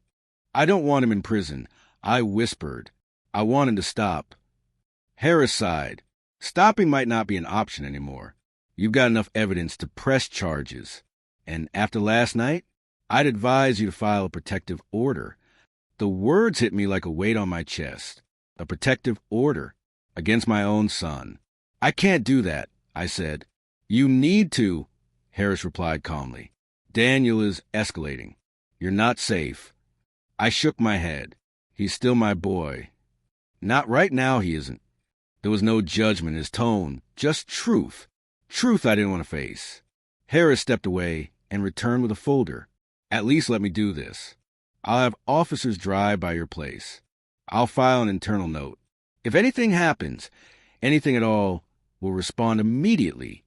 "I don't want him in prison," I whispered. "I want him to stop." Harris sighed. "Stopping might not be an option anymore. You've got enough evidence to press charges. And after last night, I'd advise you to file a protective order." The words hit me like a weight on my chest. A protective order against my own son. "I can't do that," I said. "You need to," Harris replied calmly. "Daniel is escalating. You're not safe." I shook my head. "He's still my boy." "Not right now, he isn't." There was no judgment in his tone, just truth. Truth I didn't want to face. Harris stepped away and returned with a folder. "At least let me do this. I'll have officers drive by your place. I'll file an internal note. If anything happens, anything at all, we'll respond immediately."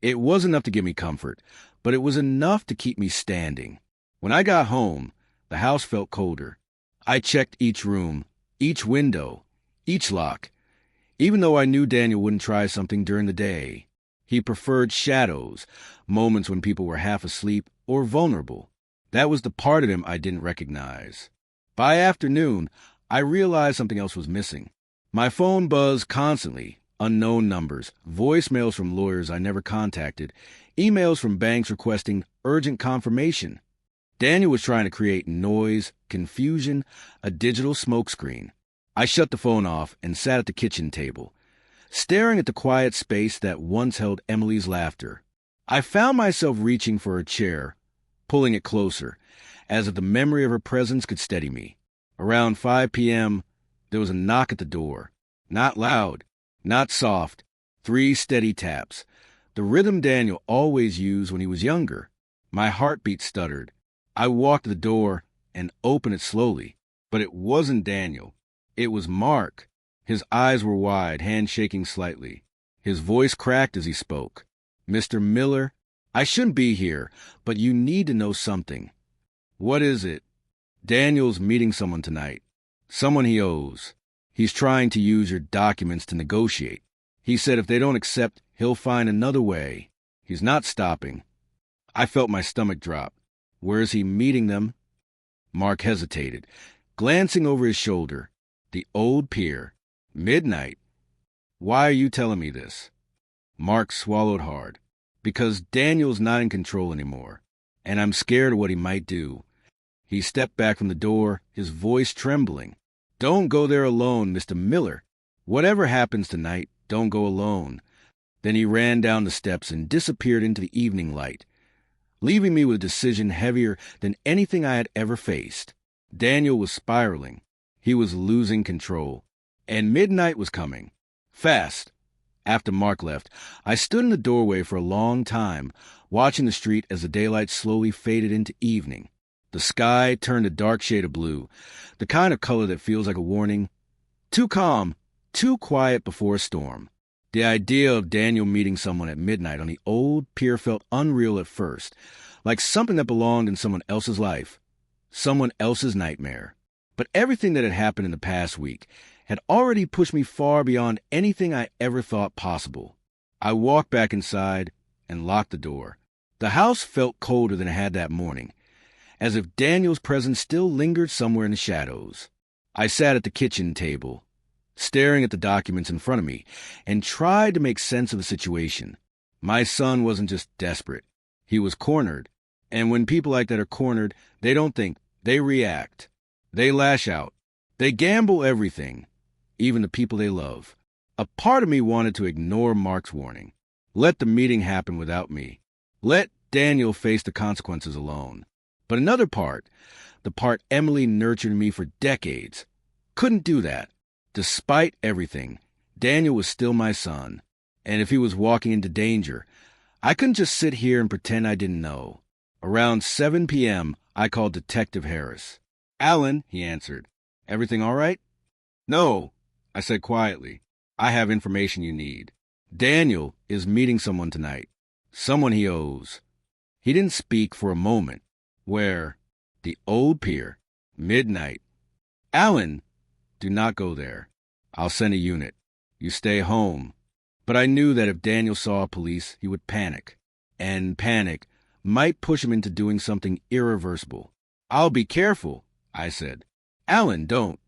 It was enough to give me comfort, but it was enough to keep me standing. When I got home, the house felt colder. I checked each room, each window, each lock, even though I knew Daniel wouldn't try something during the day. He preferred shadows, moments when people were half asleep or vulnerable. That was the part of him I didn't recognize. By afternoon, I realized something else was missing. My phone buzzed constantly, unknown numbers, voicemails from lawyers I never contacted, emails from banks requesting urgent confirmation. Daniel was trying to create noise, confusion, a digital smokescreen. I shut the phone off and sat at the kitchen table, staring at the quiet space that once held Emily's laughter. I found myself reaching for a chair, pulling it closer, as if the memory of her presence could steady me. Around 5 p.m., there was a knock at the door. Not loud, not soft, 3 steady taps, the rhythm Daniel always used when he was younger. My heartbeat stuttered. I walked to the door and opened it slowly. But it wasn't Daniel. It was Mark. His eyes were wide, hand shaking slightly. His voice cracked as he spoke. "Mr. Miller, I shouldn't be here, but you need to know something." "What is it?" "Daniel's meeting someone tonight. Someone he owes. He's trying to use your documents to negotiate. He said if they don't accept, he'll find another way. He's not stopping." I felt my stomach drop. "Where is he meeting them?" Mark hesitated, glancing over his shoulder. "The old pier. Midnight." "Why are you telling me this?" Mark swallowed hard. "Because Daniel's not in control anymore, and I'm scared of what he might do." He stepped back from the door, his voice trembling. "Don't go there alone, Mr. Miller. Whatever happens tonight, don't go alone." Then he ran down the steps and disappeared into the evening light, leaving me with a decision heavier than anything I had ever faced. Daniel was spiraling. He was losing control. And midnight was coming. Fast. After Mark left, I stood in the doorway for a long time, watching the street as the daylight slowly faded into evening. The sky turned a dark shade of blue, the kind of color that feels like a warning. Too calm, too quiet before a storm. The idea of Daniel meeting someone at midnight on the old pier felt unreal at first, like something that belonged in someone else's life, someone else's nightmare. But everything that had happened in the past week had already pushed me far beyond anything I ever thought possible. I walked back inside and locked the door. The house felt colder than it had that morning, as if Daniel's presence still lingered somewhere in the shadows. I sat at the kitchen table, staring at the documents in front of me, and tried to make sense of the situation. My son wasn't just desperate. He was cornered. And when people like that are cornered, they don't think. They react. They lash out. They gamble everything, even the people they love. A part of me wanted to ignore Mark's warning. Let the meeting happen without me. Let Daniel face the consequences alone. But another part, the part Emily nurtured in me for decades, couldn't do that. Despite everything, Daniel was still my son. And if he was walking into danger, I couldn't just sit here and pretend I didn't know. Around 7 p.m., I called Detective Harris. "Alan," he answered. "Everything all right?" "No," I said quietly. "I have information you need. Daniel is meeting someone tonight. Someone he owes." He didn't speak for a moment. "Where?" "The old pier. Midnight." "Alan!" "Do not go there. I'll send a unit. You stay home." But I knew that if Daniel saw police, he would panic. And panic might push him into doing something irreversible. "I'll be careful," I said. "Alan, don't."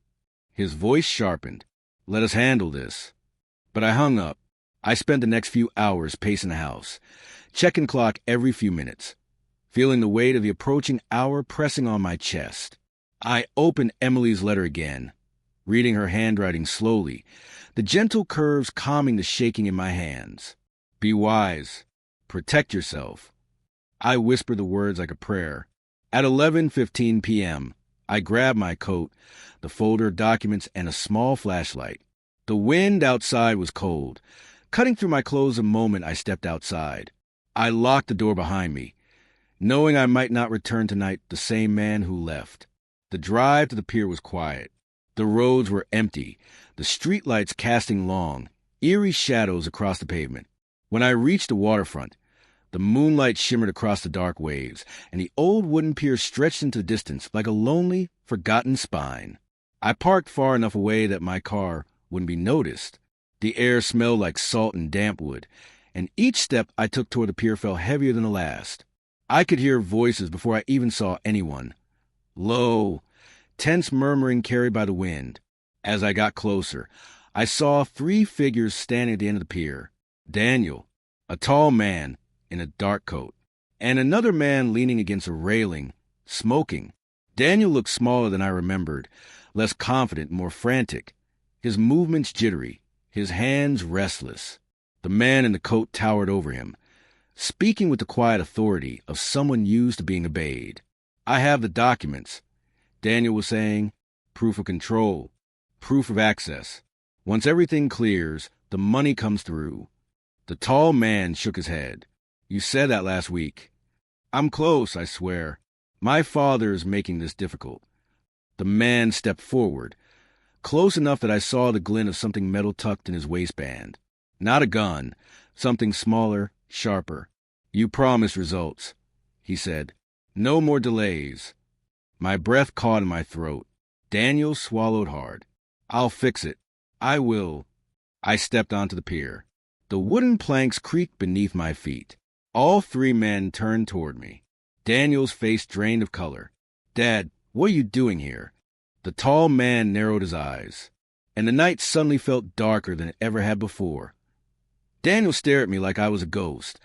His voice sharpened. "Let us handle this." But I hung up. I spent the next few hours pacing the house, checking clock every few minutes, feeling the weight of the approaching hour pressing on my chest. I opened Emily's letter again, reading her handwriting slowly, the gentle curves calming the shaking in my hands. "Be wise. Protect yourself." I whispered the words like a prayer. At 11:15 p.m., I grabbed my coat, the folder of documents, and a small flashlight. The wind outside was cold, cutting through my clothes the moment I stepped outside. I locked the door behind me, knowing I might not return tonight the same man who left. The drive to the pier was quiet. The roads were empty, the streetlights casting long, eerie shadows across the pavement. When I reached the waterfront, the moonlight shimmered across the dark waves, and the old wooden pier stretched into the distance like a lonely, forgotten spine. I parked far enough away that my car wouldn't be noticed. The air smelled like salt and damp wood, and each step I took toward the pier felt heavier than the last. I could hear voices before I even saw anyone. Low, tense murmuring carried by the wind. As I got closer, I saw 3 figures standing at the end of the pier. Daniel, a tall man in a dark coat, and another man leaning against a railing, smoking. Daniel looked smaller than I remembered, less confident, more frantic, his movements jittery, his hands restless. The man in the coat towered over him, speaking with the quiet authority of someone used to being obeyed. "I have the documents," Daniel was saying. "Proof of control, proof of access. Once everything clears, the money comes through." The tall man shook his head. "You said that last week." "I'm close, I swear." My father's making this difficult. The man stepped forward, close enough that I saw the glint of something metal tucked in his waistband. Not a gun, something smaller, sharper. You promised results, he said. No more delays. My breath caught in my throat. Daniel swallowed hard. I'll fix it. I will. I stepped onto the pier. The wooden planks creaked beneath my feet. All three men turned toward me. Daniel's face drained of color. Dad, what are you doing here? The tall man narrowed his eyes, and the night suddenly felt darker than it ever had before. Daniel stared at me like I was a ghost,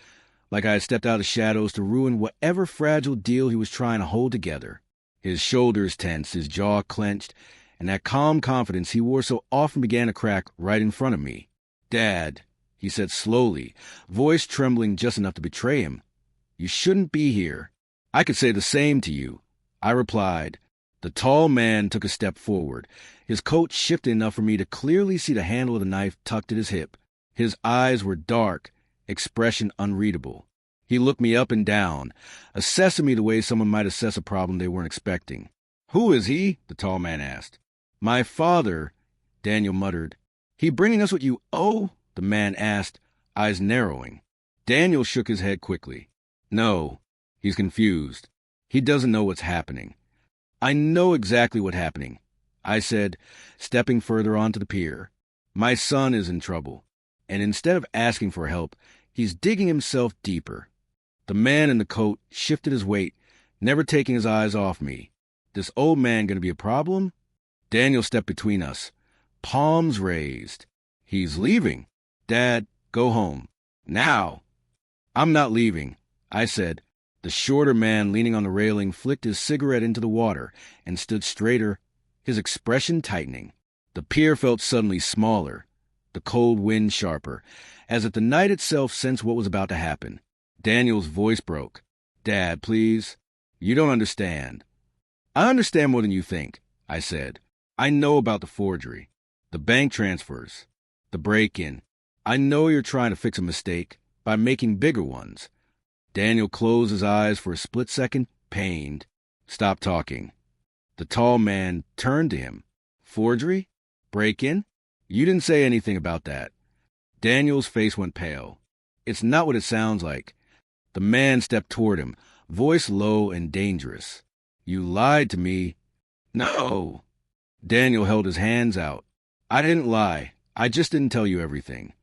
like I had stepped out of shadows to ruin whatever fragile deal he was trying to hold together. His shoulders tensed, his jaw clenched, and that calm confidence he wore so often began to crack right in front of me. Dad, he said slowly, voice trembling just enough to betray him. You shouldn't be here. I could say the same to you, I replied. The tall man took a step forward. His coat shifted enough for me to clearly see the handle of the knife tucked at his hip. His eyes were dark, expression unreadable. He looked me up and down, assessing me the way someone might assess a problem they weren't expecting. Who is he? The tall man asked. My father, Daniel muttered. He bringing us what you owe? The man asked, eyes narrowing. Daniel shook his head quickly. No, he's confused. He doesn't know what's happening. I know exactly what's happening, I said, stepping further onto the pier. My son is in trouble, and instead of asking for help, he's digging himself deeper. The man in the coat shifted his weight, never taking his eyes off me. This old man going to be a problem? Daniel stepped between us, palms raised. He's leaving. Dad, go home. Now. I'm not leaving, I said. The shorter man leaning on the railing flicked his cigarette into the water and stood straighter, his expression tightening. The pier felt suddenly smaller, the cold wind sharper, as if the night itself sensed what was about to happen. Daniel's voice broke. Dad, please. You don't understand. I understand more than you think, I said. I know about the forgery, the bank transfers, the break-in. I know you're trying to fix a mistake by making bigger ones. Daniel closed his eyes for a split second, pained. Stop talking. The tall man turned to him. Forgery? Break-in? You didn't say anything about that. Daniel's face went pale. It's not what it sounds like. The man stepped toward him, voice low and dangerous. You lied to me. No. Daniel held his hands out. I didn't lie. I just didn't tell you everything.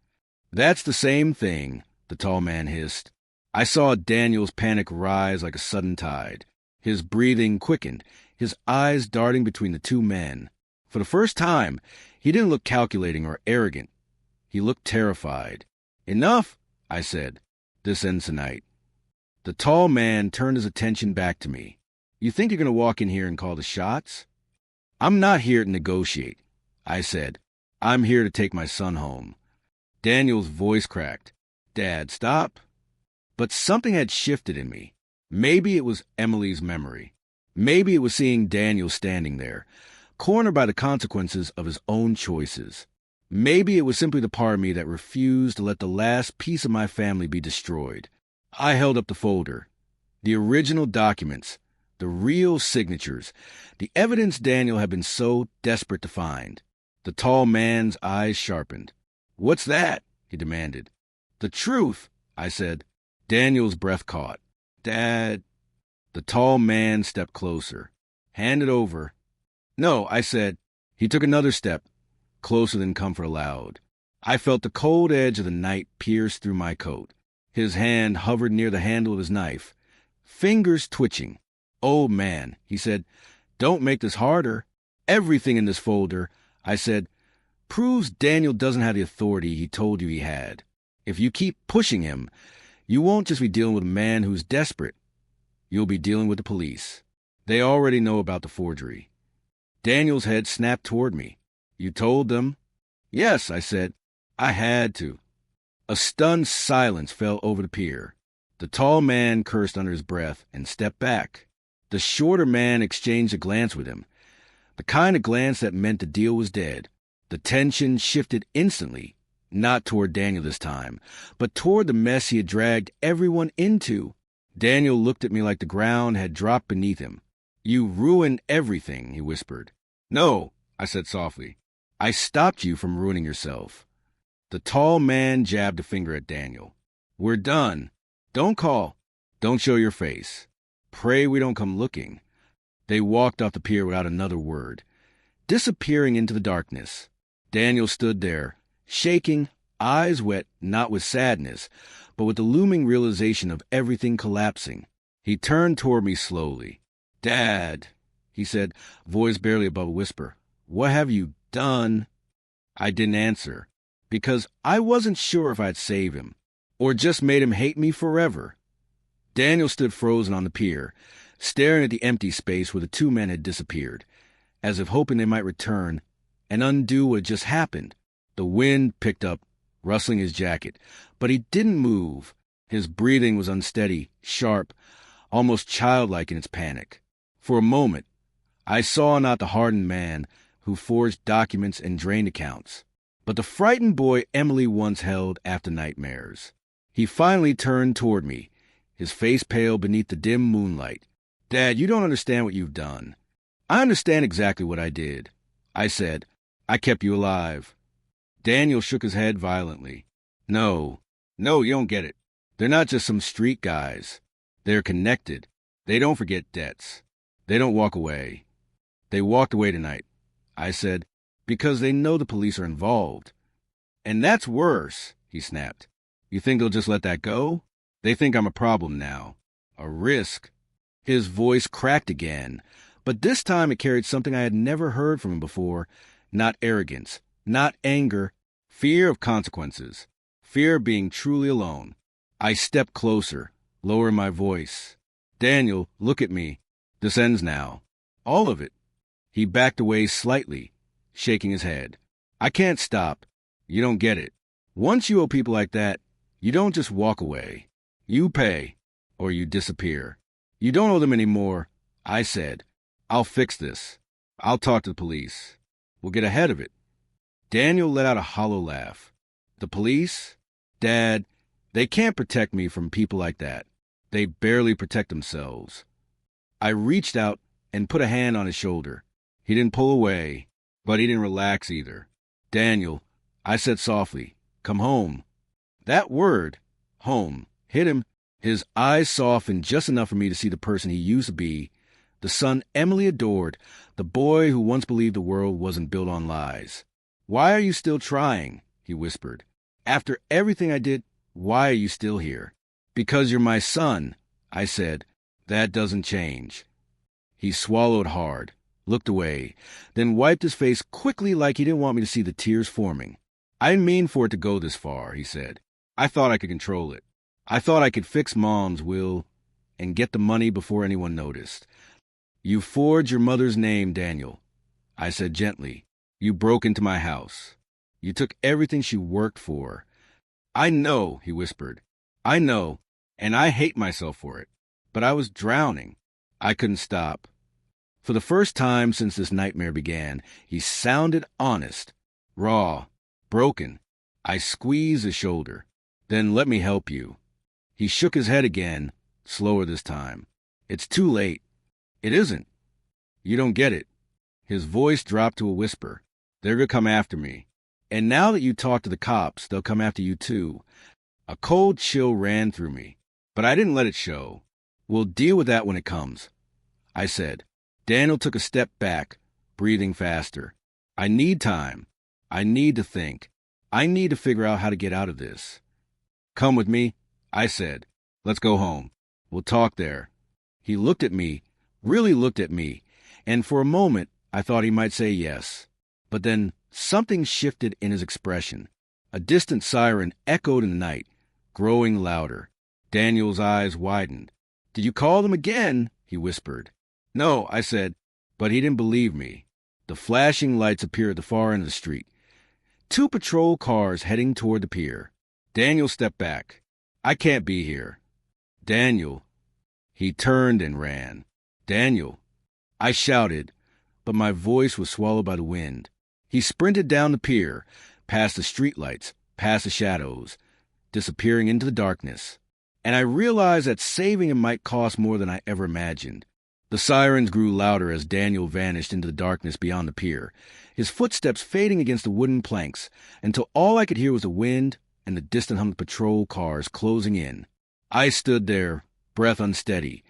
That's the same thing, the tall man hissed. I saw Daniel's panic rise like a sudden tide. His breathing quickened, his eyes darting between the two men. For the first time, he didn't look calculating or arrogant. He looked terrified. Enough, I said. This ends tonight. The tall man turned his attention back to me. You think you're going to walk in here and call the shots? I'm not here to negotiate, I said. I'm here to take my son home. Daniel's voice cracked. Dad, stop. But something had shifted in me. Maybe it was Emily's memory. Maybe it was seeing Daniel standing there, cornered by the consequences of his own choices. Maybe it was simply the part of me that refused to let the last piece of my family be destroyed. I held up the folder. The original documents, the real signatures, the evidence Daniel had been so desperate to find. The tall man's eyes sharpened. What's that? He demanded. The truth, I said. Daniel's breath caught. Dad. The tall man stepped closer. Hand it over. No, I said. He took another step, closer than comfort allowed. I felt the cold edge of the night pierce through my coat. His hand hovered near the handle of his knife, fingers twitching. Old man, he said, don't make this harder. Everything in this folder, I said, proves Daniel doesn't have the authority he told you he had. If you keep pushing him, you won't just be dealing with a man who's desperate. You'll be dealing with the police. They already know about the forgery. Daniel's head snapped toward me. You told them? Yes, I said. I had to. A stunned silence fell over the pier. The tall man cursed under his breath and stepped back. The shorter man exchanged a glance with him, the kind of glance that meant the deal was dead. The tension shifted instantly, not toward Daniel this time, but toward the mess he had dragged everyone into. Daniel looked at me like the ground had dropped beneath him. "You ruined everything," he whispered. "No," I said softly. "I stopped you from ruining yourself." The tall man jabbed a finger at Daniel. "We're done. Don't call. Don't show your face. Pray we don't come looking." They walked off the pier without another word, disappearing into the darkness. Daniel stood there, shaking, eyes wet, not with sadness, but with the looming realization of everything collapsing. He turned toward me slowly. "Dad," he said, voice barely above a whisper, "what have you done?" I didn't answer, because I wasn't sure if I'd save him, or just made him hate me forever. Daniel stood frozen on the pier, staring at the empty space where the two men had disappeared, as if hoping they might return and undo what had just happened. The wind picked up, rustling his jacket, but he didn't move. His breathing was unsteady, sharp, almost childlike in its panic. For a moment, I saw not the hardened man who forged documents and drained accounts, but the frightened boy Emily once held after nightmares. He finally turned toward me, his face pale beneath the dim moonlight. "Dad, you don't understand what you've done." "I understand exactly what I did," I said. "I kept you alive." Daniel shook his head violently. No, you don't get it. They're not just some street guys. They're connected. They don't forget debts. They don't walk away." "They walked away tonight," I said, "because they know the police are involved." "And that's worse," he snapped. "You think they'll just let that go? They think I'm a problem now. A risk." His voice cracked again, but this time it carried something I had never heard from him before. Not arrogance, not anger, fear of consequences, fear of being truly alone. I stepped closer, lowering my voice. "Daniel, look at me. This ends now. All of it." He backed away slightly, shaking his head. "I can't stop. You don't get it. Once you owe people like that, you don't just walk away. You pay, or you disappear. You don't owe them anymore," I said. "I'll fix this. I'll talk to the police. We'll get ahead of it." Daniel let out a hollow laugh. "The police? Dad, they can't protect me from people like that. They barely protect themselves." I reached out and put a hand on his shoulder. He didn't pull away, but he didn't relax either. "Daniel," I said softly, "come home." That word, home, hit him. His eyes softened just enough for me to see the person he used to be, the son Emily adored, the boy who once believed the world wasn't built on lies. "Why are you still trying?" he whispered. "After everything I did, why are you still here?" "Because you're my son," I said. "That doesn't change." He swallowed hard, looked away, then wiped his face quickly like he didn't want me to see the tears forming. "I didn't mean for it to go this far," he said. "I thought I could control it. I thought I could fix Mom's will and get the money before anyone noticed. You forged your mother's name, Daniel," I said gently. "You broke into my house. You took everything she worked for." "I know," he whispered. "I know, and I hate myself for it. But I was drowning. I couldn't stop." For the first time since this nightmare began, he sounded honest, raw, broken. I squeezed his shoulder. "Then let me help you." He shook his head again, slower this time. "It's too late." "It isn't. You don't get it." His voice dropped to a whisper. "They're going to come after me. And now that you talked to the cops, they'll come after you too." A cold chill ran through me, but I didn't let it show. "We'll deal with that when it comes," I said. Daniel took a step back, breathing faster. "I need time. I need to think. I need to figure out how to get out of this." "Come with me," I said. "Let's go home. We'll talk there." He looked at me, really looked at me, and for a moment I thought he might say yes. But then something shifted in his expression. A distant siren echoed in the night, growing louder. Daniel's eyes widened. "Did you call them again?" he whispered. "No," I said, but he didn't believe me. The flashing lights appeared at the far end of the street. 2 patrol cars heading toward the pier. Daniel stepped back. "I can't be here." "Daniel." He turned and ran. "Daniel." I shouted, but my voice was swallowed by the wind. He sprinted down the pier, past the streetlights, past the shadows, disappearing into the darkness. and I realized that saving him might cost more than I ever imagined. The sirens grew louder as Daniel vanished into the darkness beyond the pier, his footsteps fading against the wooden planks, until all I could hear was the wind and the distant hum of patrol cars closing in. I stood there, breath unsteady,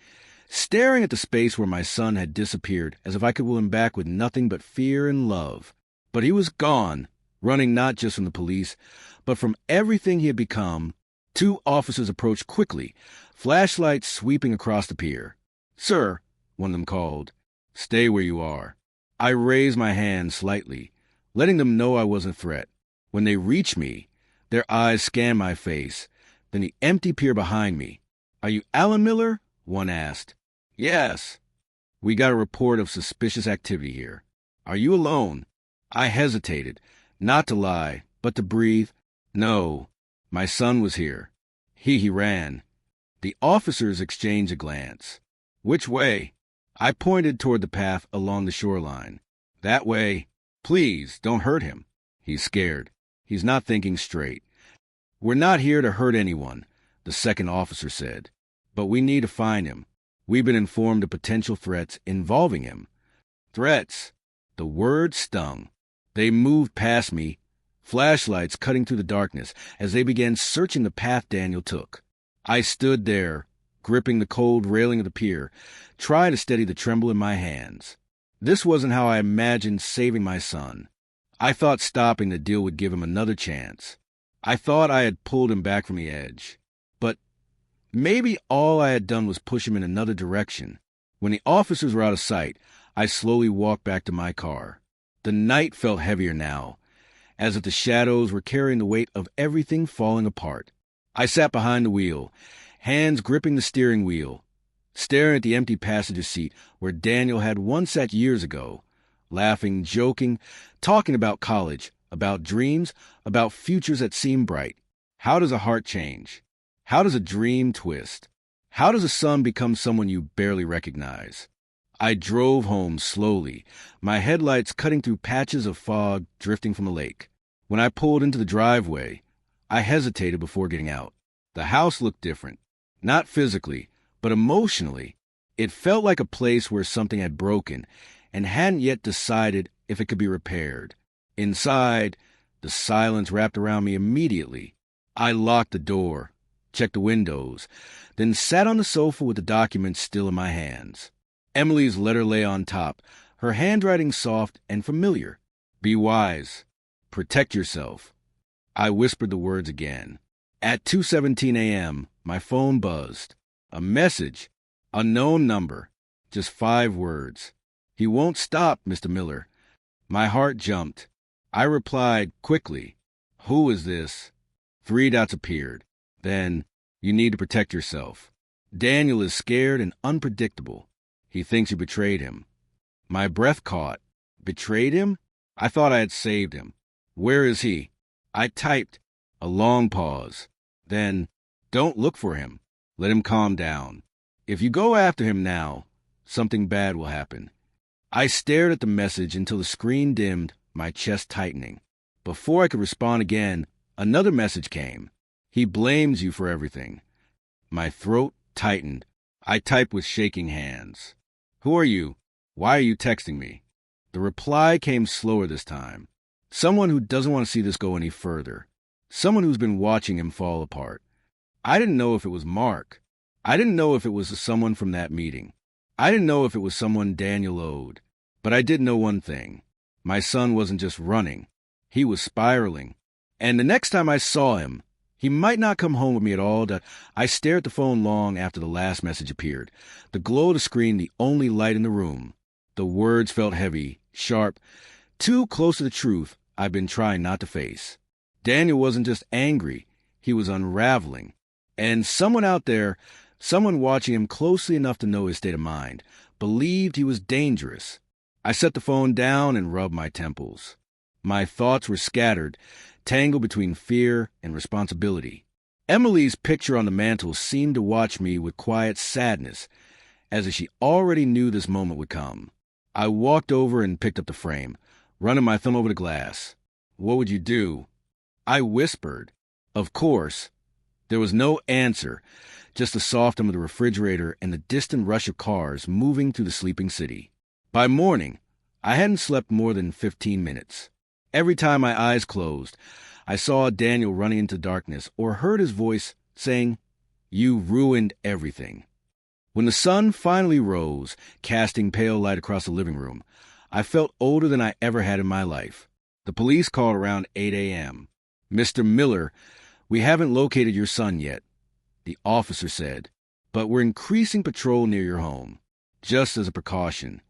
staring at the space where my son had disappeared, as if I could will him back with nothing but fear and love. But he was gone, running not just from the police, but from everything he had become. 2 officers approached quickly, flashlights sweeping across the pier. "Sir," one of them called. "Stay where you are." I raised my hand slightly, letting them know I wasn't a threat. When they reached me, their eyes scanned my face, then the empty pier behind me. "Are you Alan Miller?" one asked. "Yes." "We got a report of suspicious activity here. Are you alone?" I hesitated, not to lie, but to breathe. "No, my son was here. He ran." The officers exchanged a glance. "Which way?" I pointed toward the path along the shoreline. "That way. Please, don't hurt him. He's scared. He's not thinking straight." "We're not here to hurt anyone," the second officer said. "But we need to find him. We've been informed of potential threats involving him." Threats. The word stung. They moved past me, flashlights cutting through the darkness as they began searching the path Daniel took. I stood there, gripping the cold railing of the pier, trying to steady the tremble in my hands. This wasn't how I imagined saving my son. I thought stopping the deal would give him another chance. I thought I had pulled him back from the edge. But maybe all I had done was push him in another direction. When the officers were out of sight, I slowly walked back to my car. The night felt heavier now, as if the shadows were carrying the weight of everything falling apart. I sat behind the wheel, hands gripping the steering wheel, staring at the empty passenger seat where Daniel had once sat years ago, laughing, joking, talking about college, about dreams, about futures that seem bright. How does a heart change? How does a dream twist? How does a son become someone you barely recognize? I drove home slowly, my headlights cutting through patches of fog drifting from the lake. When I pulled into the driveway, I hesitated before getting out. The house looked different. Not physically, but emotionally. It felt like a place where something had broken and hadn't yet decided if it could be repaired. Inside, the silence wrapped around me immediately. I locked the door, checked the windows, then sat on the sofa with the documents still in my hands. Emily's letter lay on top, her handwriting soft and familiar. "Be wise. Protect yourself." I whispered the words again. At 2:17 a.m., my phone buzzed. A message. Unknown number. Just 5 words. "He won't stop, Mr. Miller." My heart jumped. I replied quickly. "Who is this?" 3 dots appeared. Then, "You need to protect yourself. Daniel is scared and unpredictable. He thinks you betrayed him." My breath caught. Betrayed him? I thought I had saved him. "Where is he?" I typed. A long pause. Then, "Don't look for him. Let him calm down. If you go after him now, something bad will happen." I stared at the message until the screen dimmed, my chest tightening. Before I could respond again, another message came. "He blames you for everything." My throat tightened. I typed with shaking hands. "Who are you? Why are you texting me?" The reply came slower this time. Someone who doesn't want to see this go any further. Someone who's been watching him fall apart. I didn't know if it was Mark. I didn't know if it was someone from that meeting. I didn't know if it was someone Daniel owed. But I did know one thing. My son wasn't just running. He was spiraling. And the next time I saw him, he might not come home with me at all. I stared at the phone long after the last message appeared. The glow of the screen, the only light in the room. The words felt heavy, sharp, too close to the truth I've been trying not to face. Daniel wasn't just angry. He was unraveling. And someone out there, someone watching him closely enough to know his state of mind, believed he was dangerous. I set the phone down and rubbed my temples. My thoughts were scattered, tangled between fear and responsibility. Emily's picture on the mantel seemed to watch me with quiet sadness, as if she already knew this moment would come. I walked over and picked up the frame, running my thumb over the glass. "What would you do?" I whispered. "Of course." There was no answer, just the soft hum of the refrigerator and the distant rush of cars moving through the sleeping city. By morning, I hadn't slept more than 15 minutes. Every time my eyes closed, I saw Daniel running into darkness or heard his voice saying, "You ruined everything." When the sun finally rose, casting pale light across the living room, I felt older than I ever had in my life. The police called around 8 a.m. "Mr. Miller, we haven't located your son yet," the officer said, "but we're increasing patrol near your home, just as a precaution."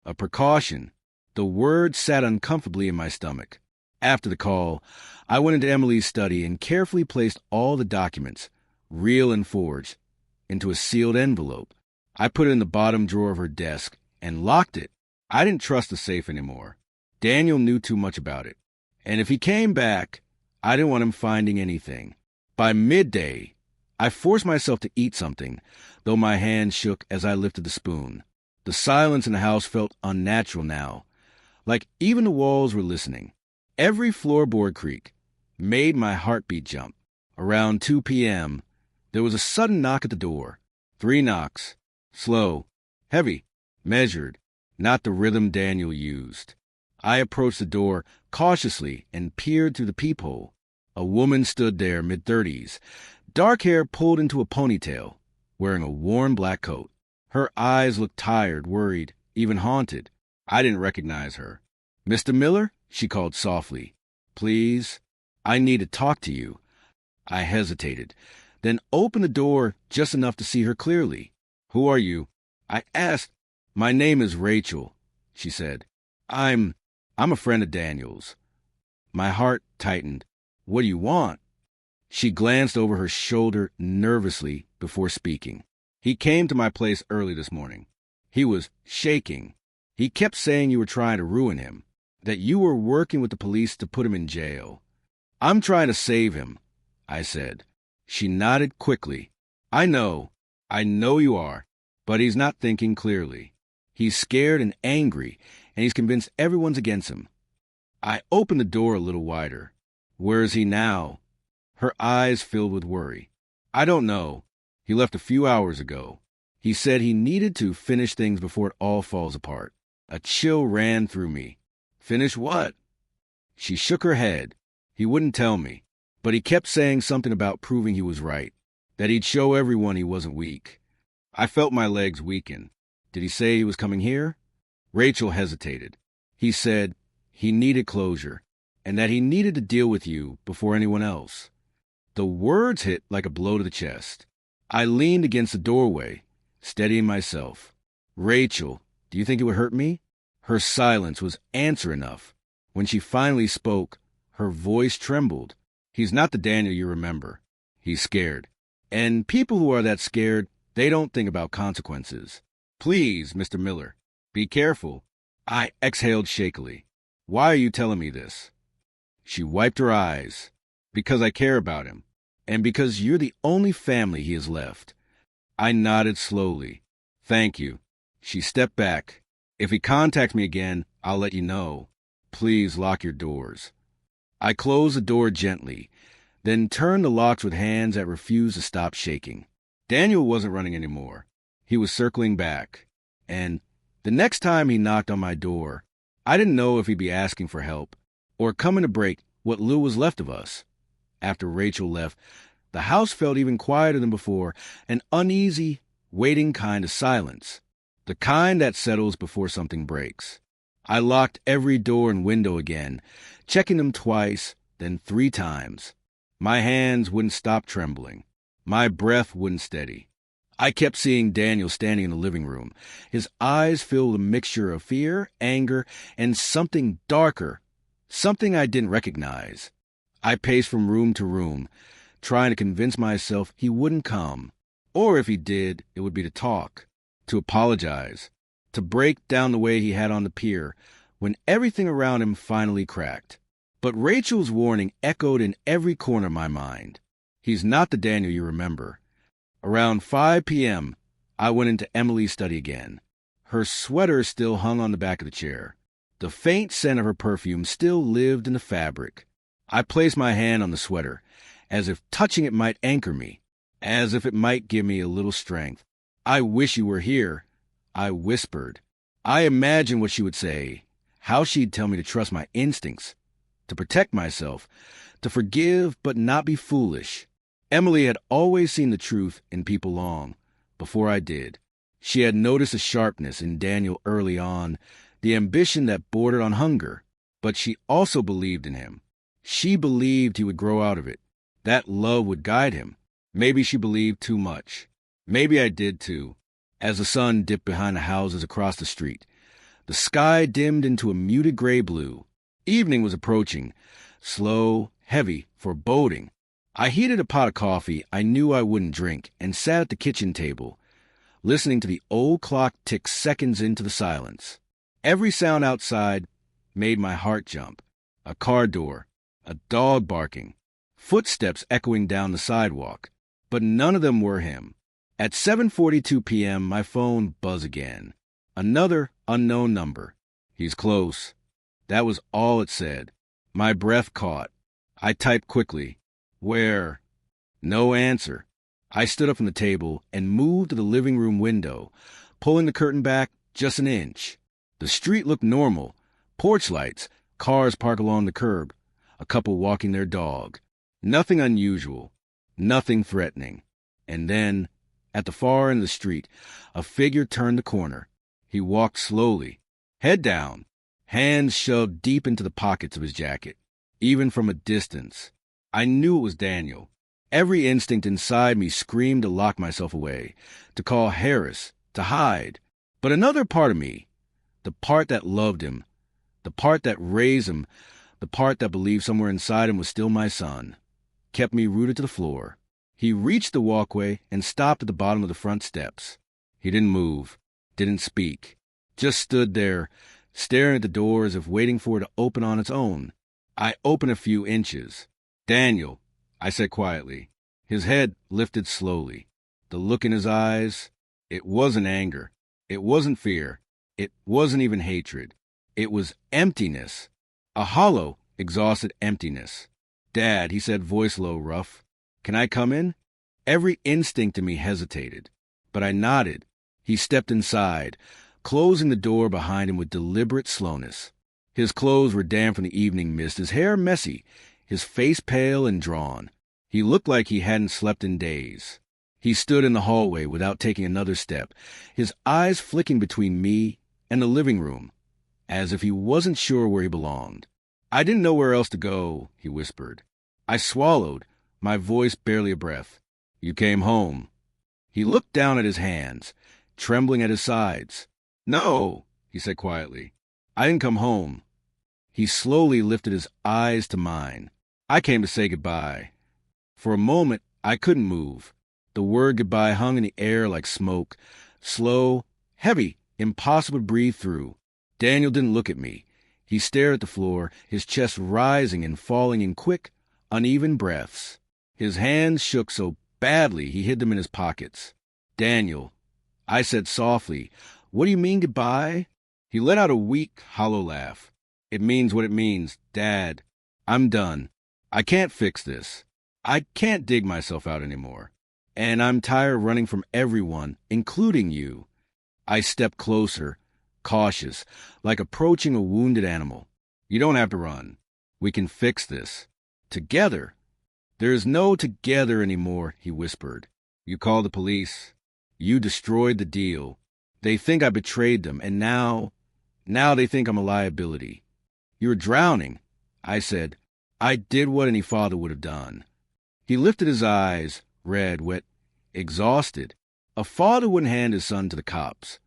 A precaution. The word sat uncomfortably in my stomach. After the call, I went into Emily's study and carefully placed all the documents, real and forged, into a sealed envelope. I put it in the bottom drawer of her desk and locked it. I didn't trust the safe anymore. Daniel knew too much about it. And if he came back, I didn't want him finding anything. By midday, I forced myself to eat something, though my hand shook as I lifted the spoon. The silence in the house felt unnatural now, like even the walls were listening. Every floorboard creak made my heartbeat jump. Around 2 p.m., there was a sudden knock at the door. 3 knocks. Slow, heavy, measured, not the rhythm Daniel used. I approached the door cautiously and peered through the peephole. A woman stood there, mid-30s, dark hair pulled into a ponytail, wearing a worn black coat. Her eyes looked tired, worried, even haunted. I didn't recognize her. "Mr. Miller?" she called softly. "Please, I need to talk to you." I hesitated, then opened the door just enough to see her clearly. "Who are you?" I asked. "My name is Rachel," she said. I'm a friend of Daniel's." My heart tightened. "What do you want?" She glanced over her shoulder nervously before speaking. "He came to my place early this morning. He was shaking. He kept saying you were trying to ruin him, that you were working with the police to put him in jail." "I'm trying to save him," I said. She nodded quickly. I know you are, but he's not thinking clearly. He's scared and angry, and he's convinced everyone's against him." I opened the door a little wider. "Where is he now?" Her eyes filled with worry. "I don't know. He left a few hours ago. He said he needed to finish things before it all falls apart." A chill ran through me. "Finish what?" She shook her head. "He wouldn't tell me, but he kept saying something about proving he was right, that he'd show everyone he wasn't weak." I felt my legs weaken. "Did he say he was coming here?" Rachel hesitated. "He said he needed closure, and that he needed to deal with you before anyone else." The words hit like a blow to the chest. I leaned against the doorway, steadying myself. "Rachel, do you think it would hurt me?" Her silence was answer enough. When she finally spoke, her voice trembled. "He's not the Daniel you remember. He's scared. And people who are that scared, they don't think about consequences. Please, Mr. Miller, be careful." I exhaled shakily. "Why are you telling me this?" She wiped her eyes. "Because I care about him, and because you're the only family he has left." I nodded slowly. "Thank you." She stepped back. "If he contacts me again, I'll let you know. Please lock your doors." I closed the door gently, then turned the locks with hands that refused to stop shaking. Daniel wasn't running anymore. He was circling back. And the next time he knocked on my door, I didn't know if he'd be asking for help or coming to break what little was left of us. After Rachel left, the house felt even quieter than before, an uneasy, waiting kind of silence, the kind that settles before something breaks. I locked every door and window again, checking them twice, then 3 times. My hands wouldn't stop trembling. My breath wouldn't steady. I kept seeing Daniel standing in the living room, his eyes filled with a mixture of fear, anger, and something darker, something I didn't recognize. I paced from room to room, trying to convince myself he wouldn't come, or if he did, it would be to talk, to apologize, to break down the way he had on the pier when everything around him finally cracked. But Rachel's warning echoed in every corner of my mind. He's not the Daniel you remember. Around 5 p.m., I went into Emily's study again. Her sweater still hung on the back of the chair. The faint scent of her perfume still lived in the fabric. I placed my hand on the sweater, as if touching it might anchor me, as if it might give me a little strength. "I wish you were here," I whispered. I imagined what she would say, how she'd tell me to trust my instincts, to protect myself, to forgive but not be foolish. Emily had always seen the truth in people long before I did. She had noticed the sharpness in Daniel early on, the ambition that bordered on hunger, but she also believed in him. She believed he would grow out of it. That love would guide him. Maybe she believed too much. Maybe I did too. As the sun dipped behind the houses across the street, the sky dimmed into a muted gray blue. Evening was approaching, slow, heavy, foreboding. I heated a pot of coffee I knew I wouldn't drink and sat at the kitchen table, listening to the old clock tick seconds into the silence. Every sound outside made my heart jump. A car door, a dog barking, footsteps echoing down the sidewalk. But none of them were him. At 7:42 p.m., my phone buzzed again. Another unknown number. "He's close." That was all it said. My breath caught. I typed quickly. "Where?" No answer. I stood up from the table and moved to the living room window, pulling the curtain back just an inch. The street looked normal. Porch lights, cars parked along the curb, a couple walking their dog. Nothing unusual, nothing threatening. And then, at the far end of the street, a figure turned the corner. He walked slowly, head down, hands shoved deep into the pockets of his jacket. Even from a distance, I knew it was Daniel. Every instinct inside me screamed to lock myself away, to call Harris, to hide. But another part of me, the part that loved him, the part that raised him, the part that believed somewhere inside him was still my son, kept me rooted to the floor. He reached the walkway and stopped at the bottom of the front steps. He didn't move, didn't speak, just stood there, staring at the door as if waiting for it to open on its own. I opened a few inches. "Daniel," I said quietly. His head lifted slowly. The look in his eyes, it wasn't anger. It wasn't fear. It wasn't even hatred. It was emptiness. A hollow, exhausted emptiness. "Dad," he said, voice low, rough. "Can I come in?" Every instinct in me hesitated, but I nodded. He stepped inside, closing the door behind him with deliberate slowness. His clothes were damp from the evening mist, his hair messy, his face pale and drawn. He looked like he hadn't slept in days. He stood in the hallway without taking another step, his eyes flicking between me and the living room, as if he wasn't sure where he belonged. "I didn't know where else to go," he whispered. I swallowed, my voice barely a breath. "You came home." He looked down at his hands, trembling at his sides. "No," he said quietly. "I didn't come home." He slowly lifted his eyes to mine. "I came to say goodbye." For a moment, I couldn't move. The word goodbye hung in the air like smoke, slow, heavy, impossible to breathe through. Daniel didn't look at me. He stared at the floor, his chest rising and falling in quick, uneven breaths. His hands shook so badly he hid them in his pockets. "Daniel," I said softly, "what do you mean goodbye?" He let out a weak, hollow laugh. "It means what it means, Dad. I'm done. I can't fix this. I can't dig myself out anymore. And I'm tired of running from everyone, including you." I stepped closer, cautious, like approaching a wounded animal. "You don't have to run. We can fix this. Together." "There is no together anymore," he whispered. "You called the police. You destroyed the deal. They think I betrayed them, and now they think I'm a liability." "You're drowning," I said. "I did what any father would have done." He lifted his eyes, red, wet, exhausted. A father wouldn't hand his son to the cops.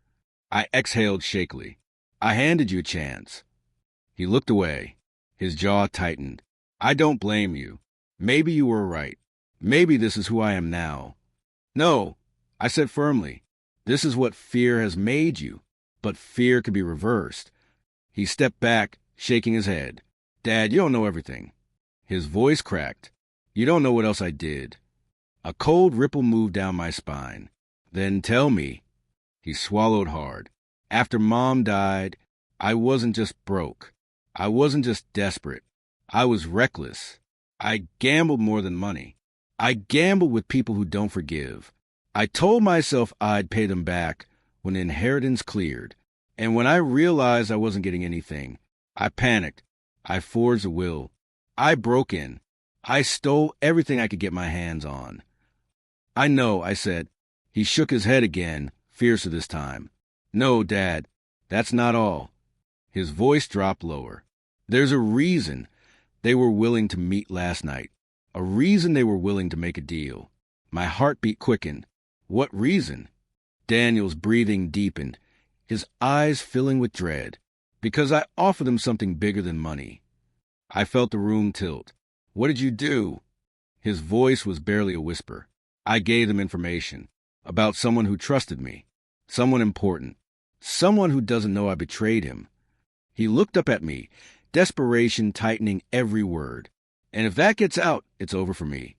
I exhaled shakily. "I handed you a chance." He looked away. His jaw tightened. "I don't blame you. Maybe you were right. Maybe this is who I am now." "No," I said firmly. "This is what fear has made you. But fear could be reversed." He stepped back, shaking his head. "Dad, you don't know everything." His voice cracked. "You don't know what else I did." A cold ripple moved down my spine. "Then tell me." He swallowed hard. "After Mom died, I wasn't just broke. I wasn't just desperate. I was reckless. I gambled more than money. I gambled with people who don't forgive. I told myself I'd pay them back when the inheritance cleared. And when I realized I wasn't getting anything, I panicked. I forged a will. I broke in. I stole everything I could get my hands on. I know, I said. He shook his head again, fiercer this time. No, Dad, that's not all. His voice dropped lower. There's a reason they were willing to meet last night. A reason they were willing to make a deal. My heartbeat quickened. What reason? Daniel's breathing deepened, his eyes filling with dread. Because I offered them something bigger than money. I felt the room tilt. What did you do? His voice was barely a whisper. I gave them information about someone who trusted me, someone important, someone who doesn't know I betrayed him. He looked up at me, desperation tightening every word. And if that gets out, it's over for me.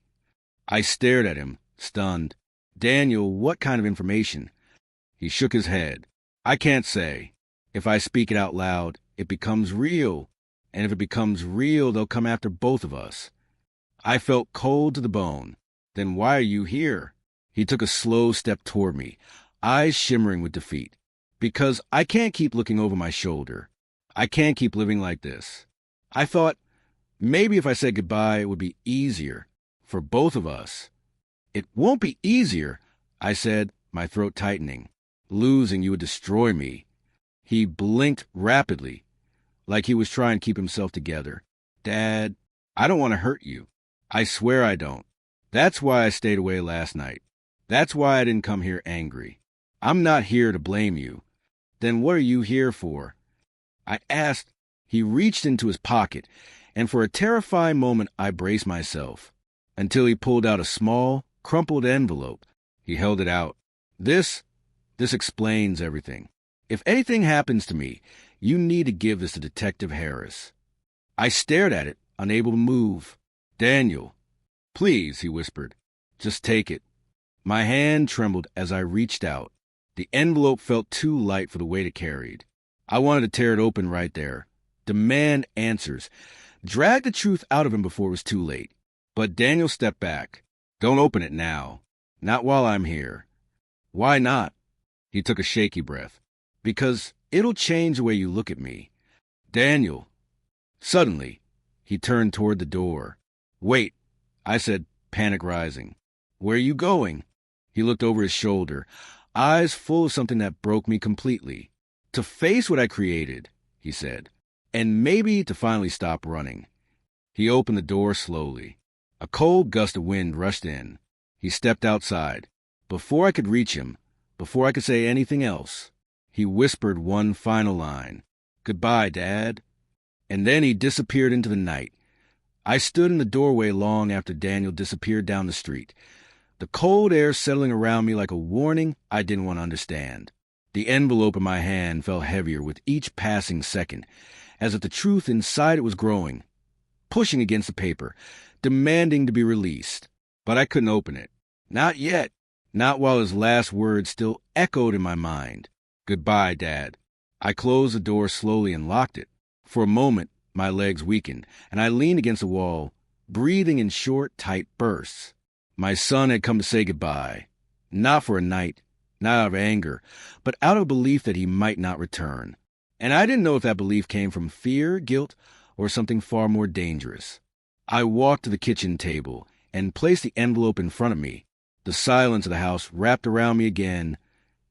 I stared at him, stunned. Daniel, what kind of information? He shook his head. I can't say. If I speak it out loud, it becomes real. And if it becomes real, they'll come after both of us. I felt cold to the bone. Then why are you here? He took a slow step toward me, eyes shimmering with defeat. Because I can't keep looking over my shoulder. I can't keep living like this. I thought maybe if I said goodbye, it would be easier for both of us. It won't be easier, I said, my throat tightening. Losing you would destroy me. He blinked rapidly, like he was trying to keep himself together. Dad, I don't want to hurt you. I swear I don't. That's why I stayed away last night. That's why I didn't come here angry. I'm not here to blame you. Then what are you here for? I asked. He reached into his pocket, and for a terrifying moment I braced myself, until he pulled out a small, crumpled envelope. He held it out. This explains everything. If anything happens to me, you need to give this to Detective Harris. I stared at it, unable to move. Daniel, please, he whispered. Just take it. My hand trembled as I reached out. The envelope felt too light for the weight it carried. I wanted to tear it open right there. Demand answers. Drag the truth out of him before it was too late. But Daniel stepped back. Don't open it now. Not while I'm here. Why not? He took a shaky breath. Because it'll change the way you look at me. Daniel. Suddenly, he turned toward the door. Wait, I said, panic rising. Where are you going? He looked over his shoulder, eyes full of something that broke me completely. To face what I created, he said, and maybe to finally stop running. He opened the door slowly. A cold gust of wind rushed in. He stepped outside. Before I could reach him, before I could say anything else, he whispered one final line. Goodbye, Dad. And then he disappeared into the night. I stood in the doorway long after Daniel disappeared down the street, the cold air settling around me like a warning I didn't want to understand. The envelope in my hand felt heavier with each passing second, as if the truth inside it was growing, pushing against the paper, demanding to be released. But I couldn't open it. Not yet. Not while his last words still echoed in my mind. Goodbye, Dad. I closed the door slowly and locked it. For a moment, my legs weakened, and I leaned against the wall, breathing in short, tight bursts. My son had come to say goodbye. Not for a night, not out of anger, but out of belief that he might not return. And I didn't know if that belief came from fear, guilt, or something far more dangerous. I walked to the kitchen table and placed the envelope in front of me. The silence of the house wrapped around me again,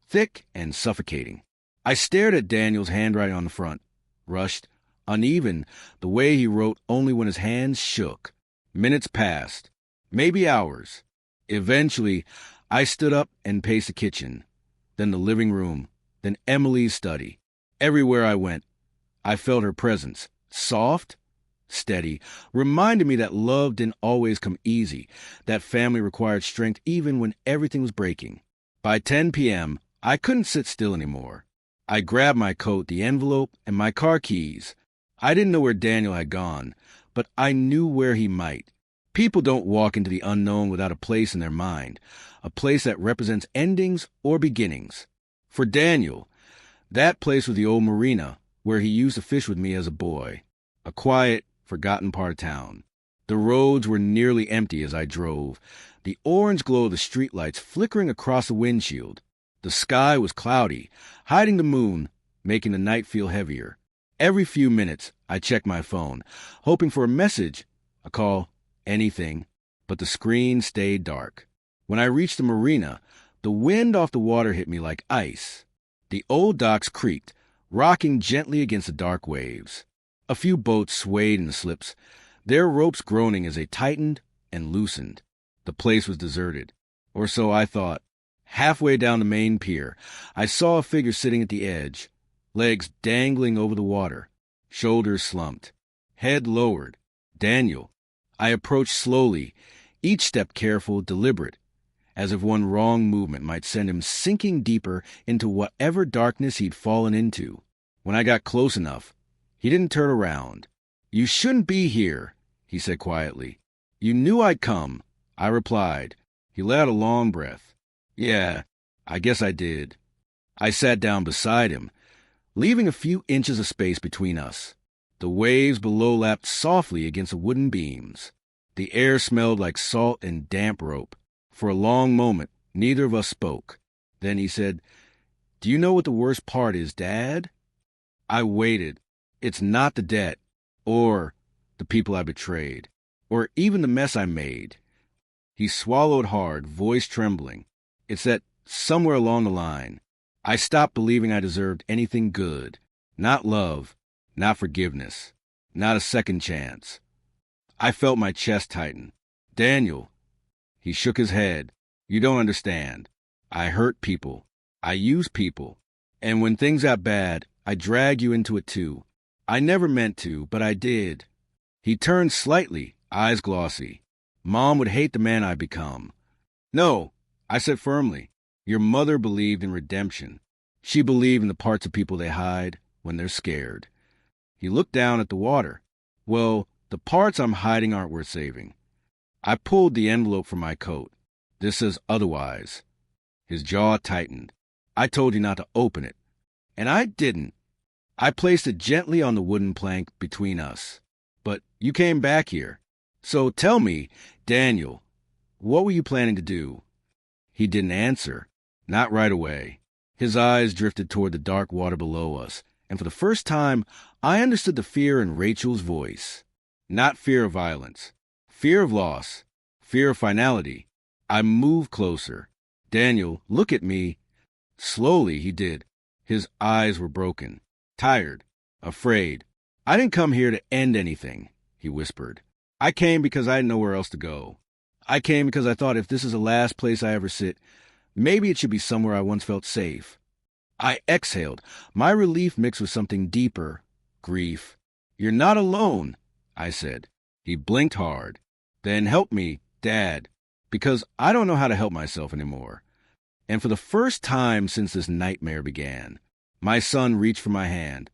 thick and suffocating. I stared at Daniel's handwriting on the front, rushed, uneven, the way he wrote only when his hands shook. Minutes passed, maybe hours. Eventually, I stood up and paced the kitchen, then the living room, then Emily's study. Everywhere I went, I felt her presence, soft, steady, reminded me that love didn't always come easy, that family required strength even when everything was breaking. By 10 p.m., I couldn't sit still anymore. I grabbed my coat, the envelope, and my car keys. I didn't know where Daniel had gone, but I knew where he might. People don't walk into the unknown without a place in their mind, a place that represents endings or beginnings. For Daniel, that place was the old marina where he used to fish with me as a boy, a quiet, forgotten part of town. The roads were nearly empty as I drove, the orange glow of the streetlights flickering across the windshield. The sky was cloudy, hiding the moon, making the night feel heavier. Every few minutes, I checked my phone, hoping for a message, a call, anything, but the screen stayed dark. When I reached the marina, the wind off the water hit me like ice. The old docks creaked, rocking gently against the dark waves. A few boats swayed in the slips, their ropes groaning as they tightened and loosened. The place was deserted, or so I thought. Halfway down the main pier, I saw a figure sitting at the edge, legs dangling over the water, shoulders slumped, head lowered. Daniel. I approached slowly, each step careful, deliberate, as if one wrong movement might send him sinking deeper into whatever darkness he'd fallen into. When I got close enough, he didn't turn around. "You shouldn't be here," he said quietly. "You knew I'd come," I replied. He let out a long breath. "Yeah, I guess I did." I sat down beside him, leaving a few inches of space between us. The waves below lapped softly against the wooden beams. The air smelled like salt and damp rope. For a long moment, neither of us spoke. Then he said, "Do you know what the worst part is, Dad?" I waited. It's not the debt, or the people I betrayed, or even the mess I made. He swallowed hard, voice trembling. It's that somewhere along the line, I stopped believing I deserved anything good. Not love, not forgiveness, not a second chance. I felt my chest tighten. "Daniel." He shook his head. "You don't understand. I hurt people. I use people. And when things got bad, I dragged you into it too. I never meant to, but I did." He turned slightly, eyes glossy. "Mom would hate the man I've become." "No," I said firmly. "Your mother believed in redemption. She believed in the parts of people they hide when they're scared." He looked down at the water. "Well, the parts I'm hiding aren't worth saving." I pulled the envelope from my coat. "This says otherwise." His jaw tightened. "I told you not to open it." And I didn't. I placed it gently on the wooden plank between us. "But you came back here. So tell me, Daniel, what were you planning to do?" He didn't answer. Not right away. His eyes drifted toward the dark water below us, and for the first time, I understood the fear in Rachel's voice. Not fear of violence. Fear of loss. Fear of finality. I moved closer. "Daniel, look at me." Slowly, he did. His eyes were broken. Tired. Afraid. "I didn't come here to end anything," he whispered. "I came because I had nowhere else to go. I came because I thought if this is the last place I ever sit, maybe it should be somewhere I once felt safe." I exhaled, my relief mixed with something deeper, grief. "You're not alone," I said. He blinked hard. "Then help me, Dad, because I don't know how to help myself anymore." And for the first time since this nightmare began, my son reached for my hand.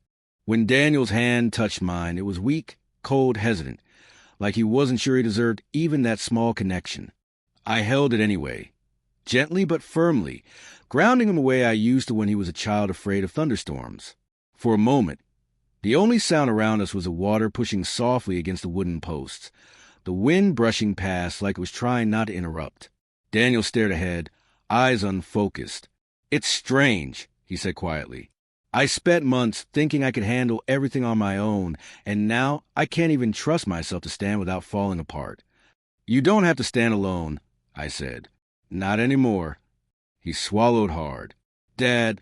When Daniel's hand touched mine, it was weak, cold, hesitant, like he wasn't sure he deserved even that small connection. I held it anyway, gently but firmly, grounding him the way I used to when he was a child afraid of thunderstorms. For a moment, the only sound around us was the water pushing softly against the wooden posts, the wind brushing past like it was trying not to interrupt. Daniel stared ahead, eyes unfocused. "It's strange," he said quietly. "I spent months thinking I could handle everything on my own, and now I can't even trust myself to stand without falling apart." "You don't have to stand alone," I said. "Not anymore." He swallowed hard. "Dad,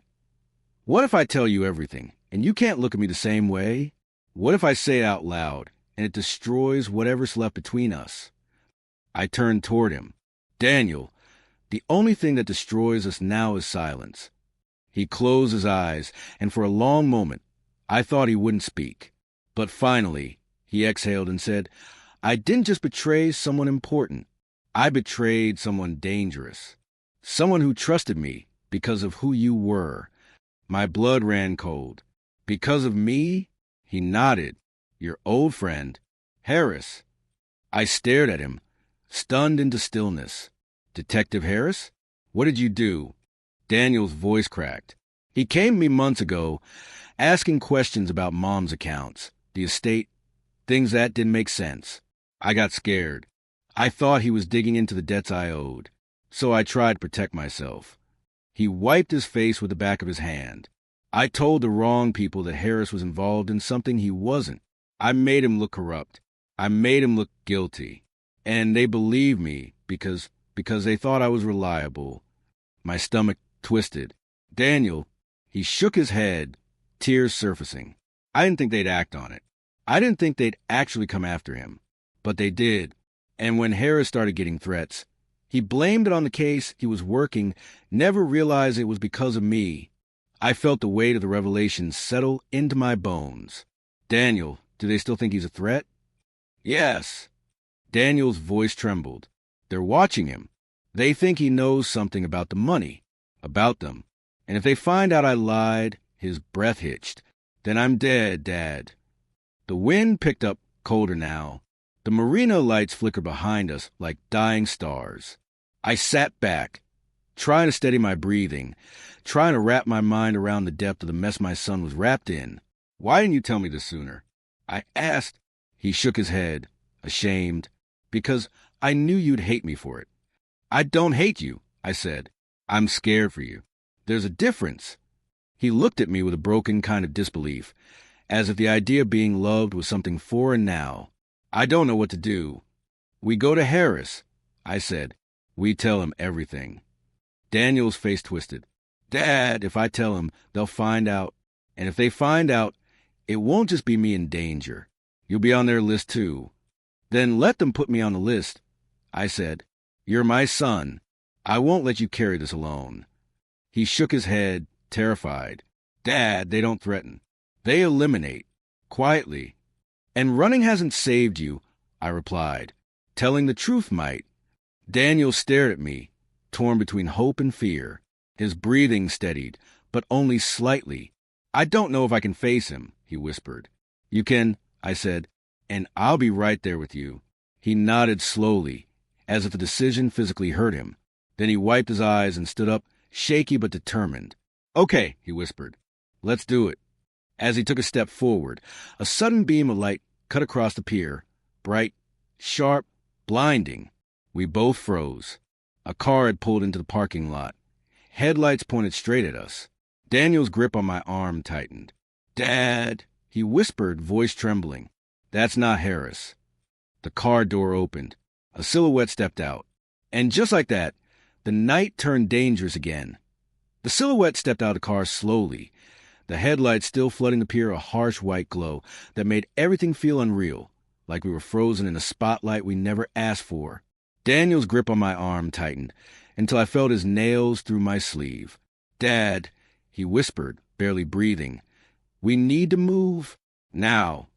what if I tell you everything, and you can't look at me the same way? What if I say it out loud, and it destroys whatever's left between us?" I turned toward him. "Daniel, the only thing that destroys us now is silence." He closed his eyes, and for a long moment, I thought he wouldn't speak. But finally, he exhaled and said, "I didn't just betray someone important. I betrayed someone dangerous. Someone who trusted me because of who you were." My blood ran cold. "Because of me?" He nodded. "Your old friend, Harris." I stared at him, stunned into stillness. "Detective Harris? What did you do?" Daniel's voice cracked. "He came to me months ago, asking questions about Mom's accounts, the estate, things that didn't make sense. I got scared. I thought he was digging into the debts I owed, so I tried to protect myself. He wiped his face with the back of his hand. I told the wrong people that Harris was involved in something he wasn't. I made him look corrupt. I made him look guilty. And they believed me because they thought I was reliable. My stomach twisted. Daniel, he shook his head, tears surfacing. I didn't think they'd act on it. I didn't think they'd actually come after him. But they did. And when Harris started getting threats, he blamed it on the case he was working, never realized it was because of me. I felt the weight of the revelation settle into my bones. Daniel, do they still think he's a threat? Yes. Daniel's voice trembled. They're watching him. They think he knows something about the money, about them. And if they find out I lied, his breath hitched. Then I'm dead, Dad. The wind picked up colder now. The marina lights flickered behind us like dying stars. I sat back, trying to steady my breathing, trying to wrap my mind around the depth of the mess my son was wrapped in. Why didn't you tell me this sooner? I asked. He shook his head, ashamed, because I knew you'd hate me for it. I don't hate you, I said. I'm scared for you. There's a difference. He looked at me with a broken kind of disbelief, as if the idea of being loved was something foreign now. I don't know what to do. We go to Harris, I said. We tell him everything. Daniel's face twisted. Dad, if I tell him, they'll find out. And if they find out, it won't just be me in danger. You'll be on their list too. Then let them put me on the list, I said. You're my son. I won't let you carry this alone. He shook his head, terrified. Dad, they don't threaten. They eliminate. Quietly. And running hasn't saved you, I replied. Telling the truth might. Daniel stared at me, torn between hope and fear. His breathing steadied, but only slightly. I don't know if I can face him, he whispered. You can, I said, and I'll be right there with you. He nodded slowly, as if the decision physically hurt him. Then he wiped his eyes and stood up, shaky but determined. Okay, he whispered. Let's do it. As he took a step forward, a sudden beam of light cut across the pier, bright, sharp, blinding. We both froze. A car had pulled into the parking lot. Headlights pointed straight at us. Daniel's grip on my arm tightened. Dad, he whispered, voice trembling. That's not Harris. The car door opened. A silhouette stepped out. And just like that, the night turned dangerous again. The silhouette stepped out of the car slowly, the headlights still flooding the pier a harsh white glow that made everything feel unreal, like we were frozen in a spotlight we never asked for. Daniel's grip on my arm tightened until I felt his nails through my sleeve. Dad, he whispered, barely breathing, we need to move now.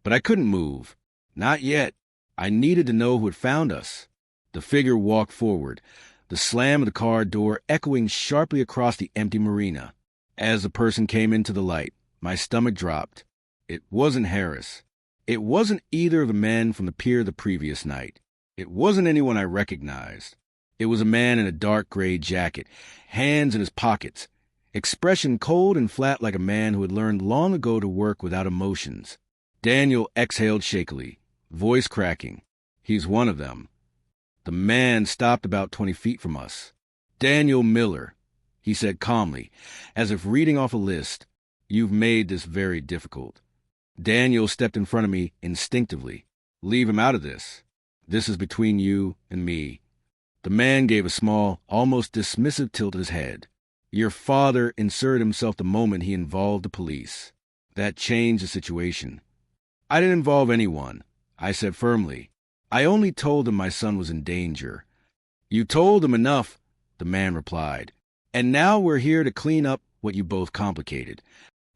But I couldn't move. Not yet. I needed to know who had found us. The figure walked forward, the slam of the car door echoing sharply across the empty marina. As the person came into the light, my stomach dropped. It wasn't Harris. It wasn't either of the men from the pier the previous night. It wasn't anyone I recognized. It was a man in a dark gray jacket, hands in his pockets, expression cold and flat like a man who had learned long ago to work without emotions. Daniel exhaled shakily, voice cracking. He's one of them. The man stopped about 20 feet from us. Daniel Miller, he said calmly, as if reading off a list. You've made this very difficult. Daniel stepped in front of me instinctively. Leave him out of this. This is between you and me. The man gave a small, almost dismissive tilt of his head. Your father inserted himself the moment he involved the police. That changed the situation. I didn't involve anyone, I said firmly. I only told him my son was in danger. You told him enough, the man replied. And now we're here to clean up what you both complicated.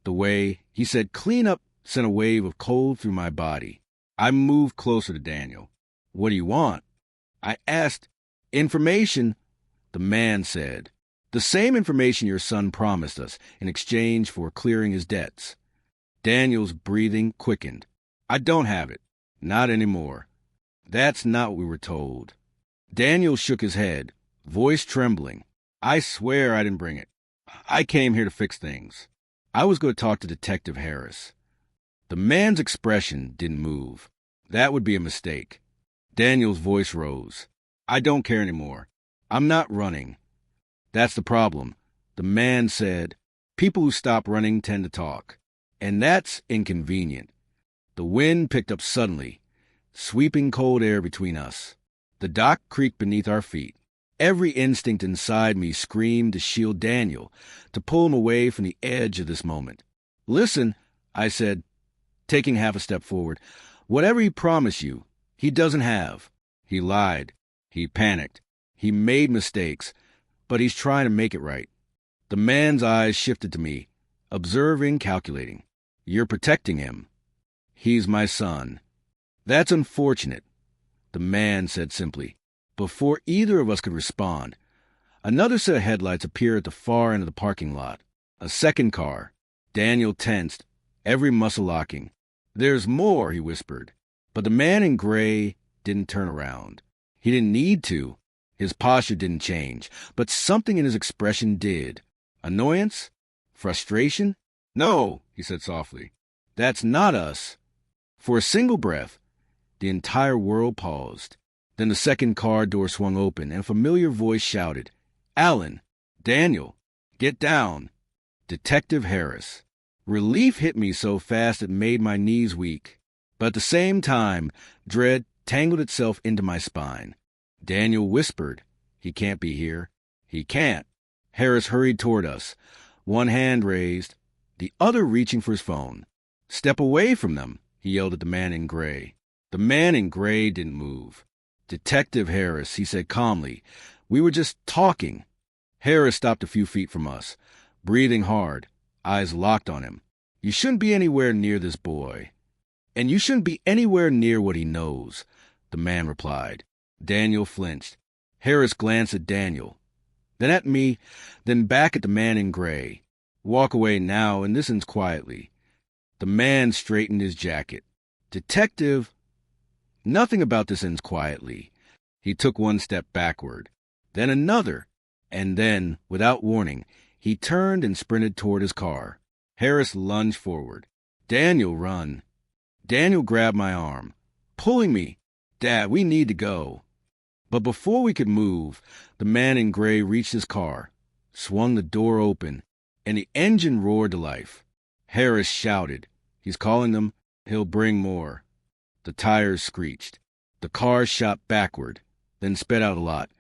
The way he said clean up sent a wave of cold through my body. I moved closer to Daniel. What do you want? I asked. Information, the man said. The same information your son promised us in exchange for clearing his debts. Daniel's breathing quickened. I don't have it. Not anymore. That's not what we were told. Daniel shook his head, voice trembling. I swear I didn't bring it. I came here to fix things. I was going to talk to Detective Harris. The man's expression didn't move. That would be a mistake. Daniel's voice rose. I don't care anymore. I'm not running. That's the problem. The man said, people who stop running tend to talk. And that's inconvenient. The wind picked up suddenly, sweeping cold air between us. The dock creaked beneath our feet. Every instinct inside me screamed to shield Daniel, to pull him away from the edge of this moment. Listen, I said, taking half a step forward. Whatever he promised you, he doesn't have. He lied. He panicked. He made mistakes, but he's trying to make it right. The man's eyes shifted to me, observing, calculating. You're protecting him. He's my son. That's unfortunate, the man said simply. Before either of us could respond, another set of headlights appeared at the far end of the parking lot. A second car. Daniel tensed, every muscle locking. There's more, he whispered. But the man in gray didn't turn around. He didn't need to. His posture didn't change, but something in his expression did. Annoyance? Frustration? No, he said softly. That's not us. For a single breath, the entire world paused. Then the second car door swung open, and a familiar voice shouted, Alan, Daniel, get down. Detective Harris. Relief hit me so fast it made my knees weak. But at the same time, dread tangled itself into my spine. Daniel whispered, he can't be here. He can't. Harris hurried toward us, one hand raised, the other reaching for his phone. Step away from them, he yelled at the man in gray. The man in gray didn't move. Detective Harris, he said calmly, we were just talking. Harris stopped a few feet from us, breathing hard, eyes locked on him. You shouldn't be anywhere near this boy. And you shouldn't be anywhere near what he knows, the man replied. Daniel flinched. Harris glanced at Daniel, then at me, then back at the man in gray. Walk away now and listen quietly. The man straightened his jacket. Detective, nothing about this ends quietly. He took one step backward, then another, and then, without warning, he turned and sprinted toward his car. Harris lunged forward. Daniel, run. Daniel grabbed my arm, pulling me. Dad, we need to go. But before we could move, the man in gray reached his car, swung the door open, and the engine roared to life. Harris shouted, he's calling them. He'll bring more. The tires screeched. The car shot backward, then sped out a lot,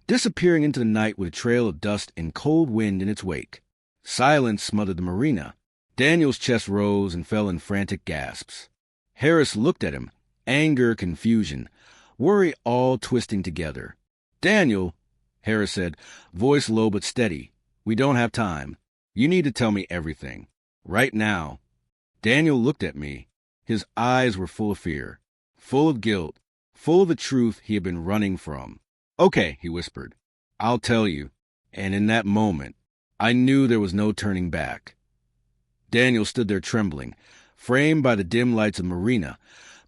disappearing into the night with a trail of dust and cold wind in its wake. Silence smothered the marina. Daniel's chest rose and fell in frantic gasps. Harris looked at him, anger, confusion, worry all twisting together. Daniel, Harris said, voice low but steady, we don't have time. You need to tell me everything. Right now. Daniel looked at me. His eyes were full of fear, full of guilt, full of the truth he had been running from. Okay, he whispered. I'll tell you. And in that moment, I knew there was no turning back. Daniel stood there trembling, framed by the dim lights of the marina,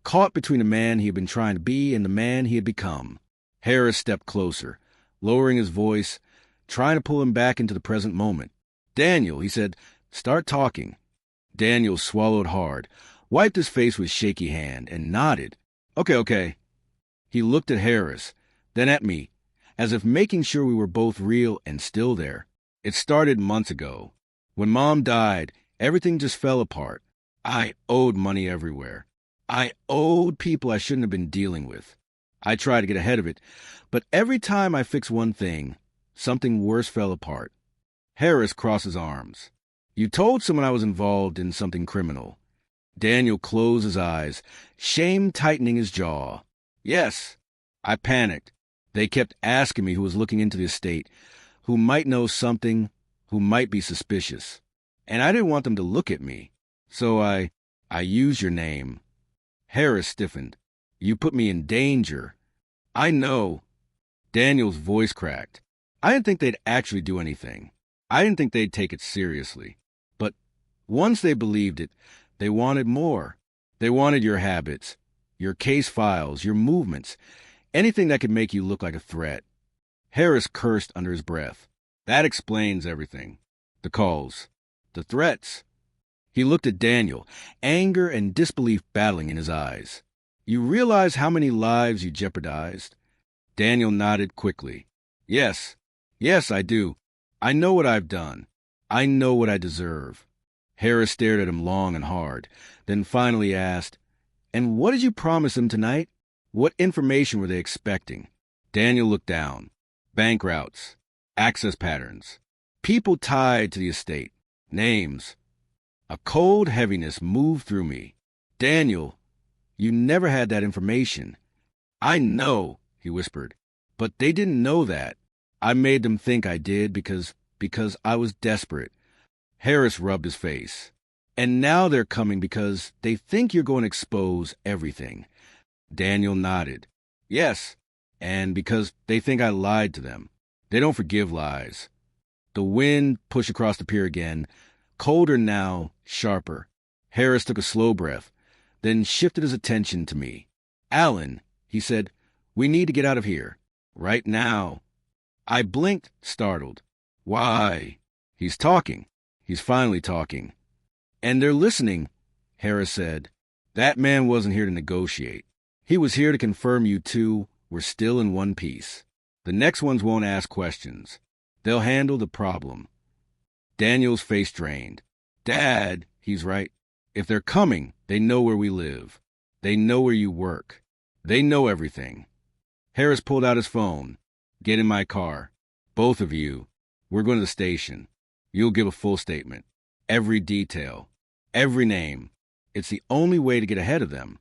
caught between the man he had been trying to be and the man he had become. Harris stepped closer, lowering his voice, trying to pull him back into the present moment. Daniel, he said, start talking. Daniel swallowed hard, wiped his face with shaky hand, and nodded. Okay. He looked at Harris, then at me, as if making sure we were both real and still there. It started months ago. When Mom died, everything just fell apart. I owed money everywhere. I owed people I shouldn't have been dealing with. I tried to get ahead of it, but every time I fixed one thing, something worse fell apart. Harris crossed his arms. You told someone I was involved in something criminal. Daniel closed his eyes, shame tightening his jaw. Yes. I panicked. They kept asking me who was looking into the estate, who might know something, who might be suspicious. And I didn't want them to look at me. So I used your name. Harris stiffened. You put me in danger. I know. Daniel's voice cracked. I didn't think they'd actually do anything. I didn't think they'd take it seriously. But once they believed it, they wanted more. They wanted your habits, your case files, your movements, anything that could make you look like a threat. Harris cursed under his breath. That explains everything. The calls. The threats. He looked at Daniel, anger and disbelief battling in his eyes. You realize how many lives you jeopardized? Daniel nodded quickly. Yes, yes, I do. I know what I've done. I know what I deserve. Harris stared at him long and hard, then finally asked, And what did you promise them tonight? What information were they expecting? Daniel looked down. Bank routes, access patterns, people tied to the estate, names. A cold heaviness moved through me. Daniel, you never had that information. I know, he whispered, but they didn't know that. I made them think I did because I was desperate. Harris rubbed his face. And now they're coming because they think you're going to expose everything. Daniel nodded. Yes, and because they think I lied to them. They don't forgive lies. The wind pushed across the pier again, colder now, sharper. Harris took a slow breath, then shifted his attention to me. Alan, he said, we need to get out of here. Right now. I blinked, startled. Why? He's talking. He's finally talking. And they're listening, Harris said. That man wasn't here to negotiate. He was here to confirm you two were still in one piece. The next ones won't ask questions. They'll handle the problem. Daniel's face drained. Dad, he's right. If they're coming, they know where we live. They know where you work. They know everything. Harris pulled out his phone. Get in my car. Both of you. We're going to the station. You'll give a full statement. Every detail. Every name. It's the only way to get ahead of them.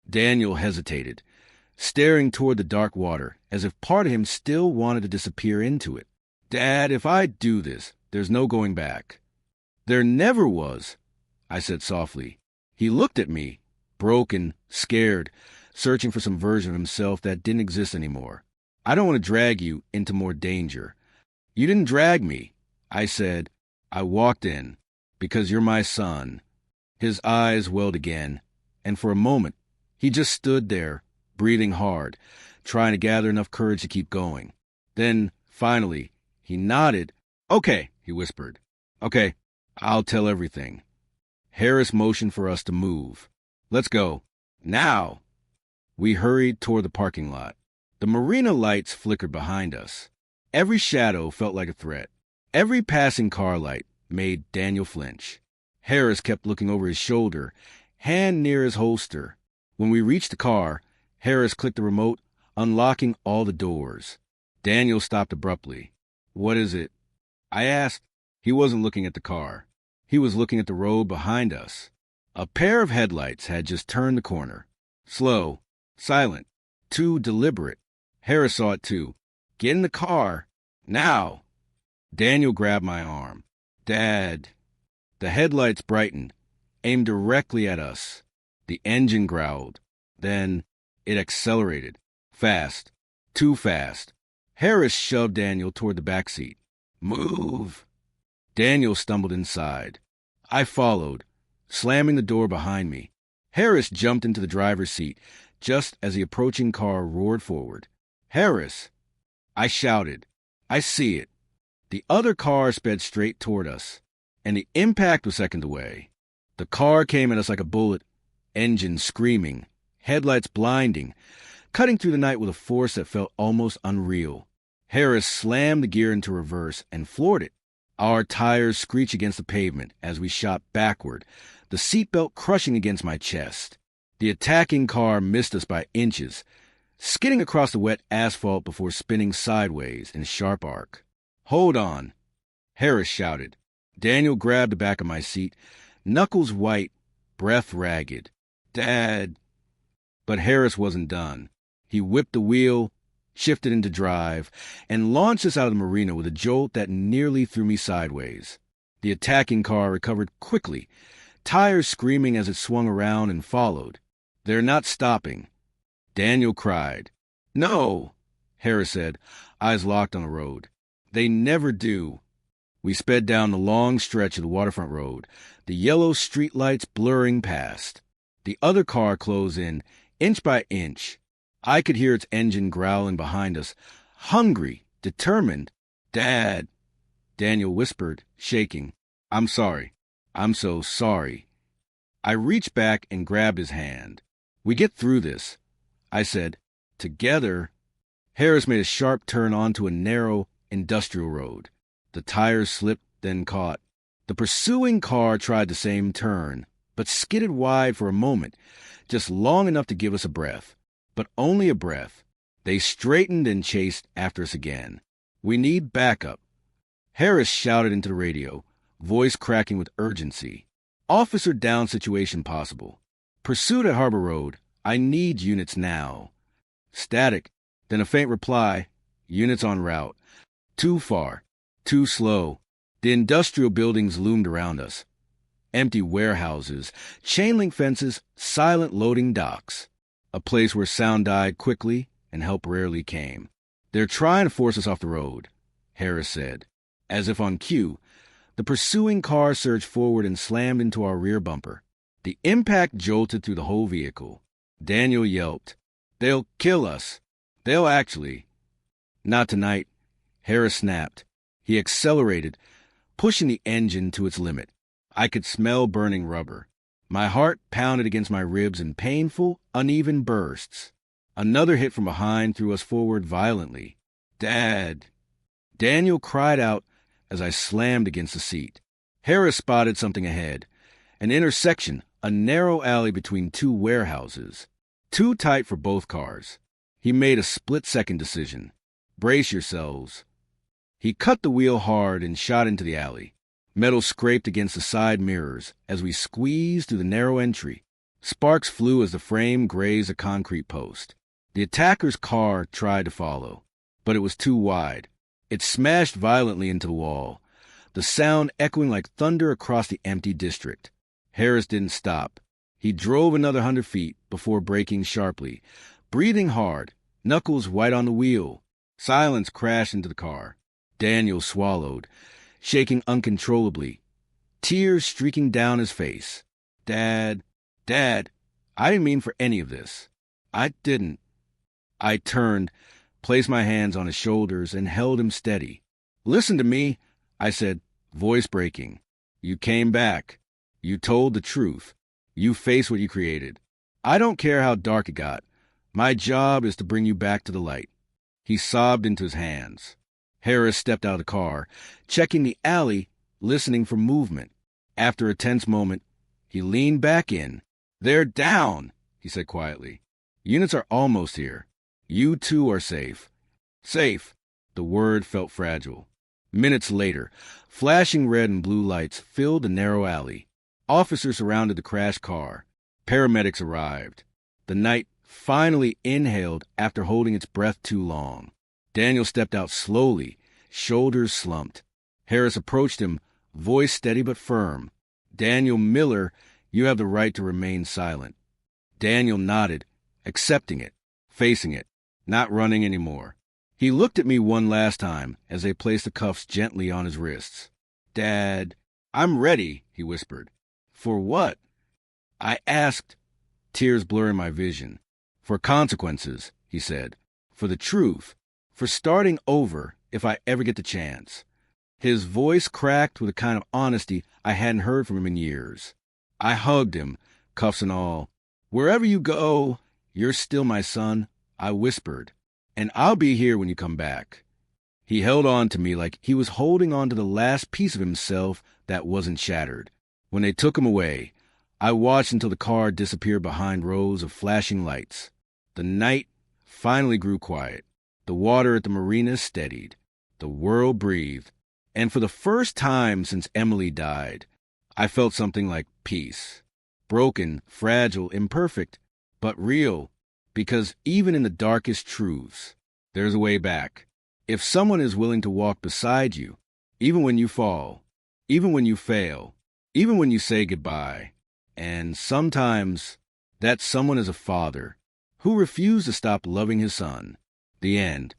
Daniel hesitated, staring toward the dark water, as if part of him still wanted to disappear into it. Dad, if I do this, there's no going back. There never was, I said softly. He looked at me, broken, scared, searching for some version of himself that didn't exist anymore. I don't want to drag you into more danger. You didn't drag me, I said. I walked in, because you're my son. His eyes welled again, and for a moment, he just stood there, breathing hard, trying to gather enough courage to keep going. Then, finally, he nodded. Okay, he whispered. Okay, I'll tell everything. Harris motioned for us to move. Let's go. Now. We hurried toward the parking lot. The marina lights flickered behind us. Every shadow felt like a threat. Every passing car light made Daniel flinch. Harris kept looking over his shoulder, hand near his holster. When we reached the car, Harris clicked the remote, unlocking all the doors. Daniel stopped abruptly. What is it? I asked. He wasn't looking at the car. He was looking at the road behind us. A pair of headlights had just turned the corner. Slow, silent, too deliberate. Harris saw it too. Get in the car. Now. Daniel grabbed my arm. Dad. The headlights brightened, aimed directly at us. The engine growled. Then it accelerated. Fast. Too fast. Harris shoved Daniel toward the back seat. Move. Daniel stumbled inside. I followed, slamming the door behind me. Harris jumped into the driver's seat just as the approaching car roared forward. Harris! I shouted. I see it. The other car sped straight toward us, and the impact was seconds away. The car came at us like a bullet, engine screaming, headlights blinding, cutting through the night with a force that felt almost unreal. Harris slammed the gear into reverse and floored it. Our tires screeched against the pavement as we shot backward, the seatbelt crushing against my chest. The attacking car missed us by inches, skidding across the wet asphalt before spinning sideways in a sharp arc. Hold on, Harris shouted. Daniel grabbed the back of my seat, knuckles white, breath ragged. Dad. But Harris wasn't done. He whipped the wheel, shifted into drive, and launched us out of the marina with a jolt that nearly threw me sideways. The attacking car recovered quickly, tires screaming as it swung around and followed. They're not stopping. Daniel cried. No, Harris said, eyes locked on the road. They never do. We sped down the long stretch of the waterfront road, the yellow streetlights blurring past. The other car closed in, inch by inch. I could hear its engine growling behind us, hungry, determined. Dad, Daniel whispered, shaking. I'm sorry. I'm so sorry. I reached back and grabbed his hand. We get through this, I said. Together. Harris made a sharp turn onto a narrow industrial road. The tires slipped, then caught. The pursuing car tried the same turn, but skidded wide for a moment, just long enough to give us a breath. But only a breath. They straightened and chased after us again. We need backup. Harris shouted into the radio, voice cracking with urgency. Officer down situation possible. Pursuit at Harbor Road. I need units now. Static. Then a faint reply. Units en route. Too far. Too slow. The industrial buildings loomed around us. Empty warehouses, chain-link fences, silent loading docks. A place where sound died quickly and help rarely came. They're trying to force us off the road, Harris said. As if on cue, the pursuing car surged forward and slammed into our rear bumper. The impact jolted through the whole vehicle. Daniel yelped, "They'll kill us. They'll actually." Not tonight, Harris snapped. He accelerated, pushing the engine to its limit. I could smell burning rubber. My heart pounded against my ribs in painful, uneven bursts. Another hit from behind threw us forward violently. "Dad!" Daniel cried out as I slammed against the seat. Harris spotted something ahead. An intersection, a narrow alley between two warehouses. Too tight for both cars. He made a split-second decision. "Brace yourselves." He cut the wheel hard and shot into the alley. Metal scraped against the side mirrors as we squeezed through the narrow entry. Sparks flew as the frame grazed a concrete post. The attacker's car tried to follow, but it was too wide. It smashed violently into the wall, the sound echoing like thunder across the empty district. Harris didn't stop. He drove another 100 feet before braking sharply, breathing hard, knuckles white on the wheel. Silence crashed into the car. Daniel swallowed, shaking uncontrollably, tears streaking down his face. Dad, I didn't mean for any of this. I didn't." I turned, placed my hands on his shoulders, and held him steady. "Listen to me," I said, voice breaking. "You came back. You told the truth. You faced what you created. I don't care how dark it got. My job is to bring you back to the light." He sobbed into his hands. Harris stepped out of the car, checking the alley, listening for movement. After a tense moment, he leaned back in. "They're down," he said quietly. "Units are almost here. You two are safe." Safe. The word felt fragile. Minutes later, flashing red and blue lights filled the narrow alley. Officers surrounded the crashed car. Paramedics arrived. The night finally inhaled after holding its breath too long. Daniel stepped out slowly, shoulders slumped. Harris approached him, voice steady but firm. "Daniel Miller, you have the right to remain silent." Daniel nodded, accepting it, facing it, not running anymore. He looked at me one last time as they placed the cuffs gently on his wrists. "Dad, I'm ready," he whispered. "For what?" I asked, tears blurring my vision. "For consequences," he said. "For the truth. For starting over if I ever get the chance." His voice cracked with a kind of honesty I hadn't heard from him in years. I hugged him, cuffs and all. "Wherever you go, you're still my son," I whispered. "And I'll be here when you come back." He held on to me like he was holding on to the last piece of himself that wasn't shattered. When they took him away, I watched until the car disappeared behind rows of flashing lights. The night finally grew quiet. The water at the marina steadied. The world breathed. And for the first time since Emily died, I felt something like peace. Broken, fragile, imperfect, but real. Because even in the darkest truths, there's a way back. If someone is willing to walk beside you, even when you fall, even when you fail, even when you say goodbye, and sometimes that someone is a father who refused to stop loving his son. The end.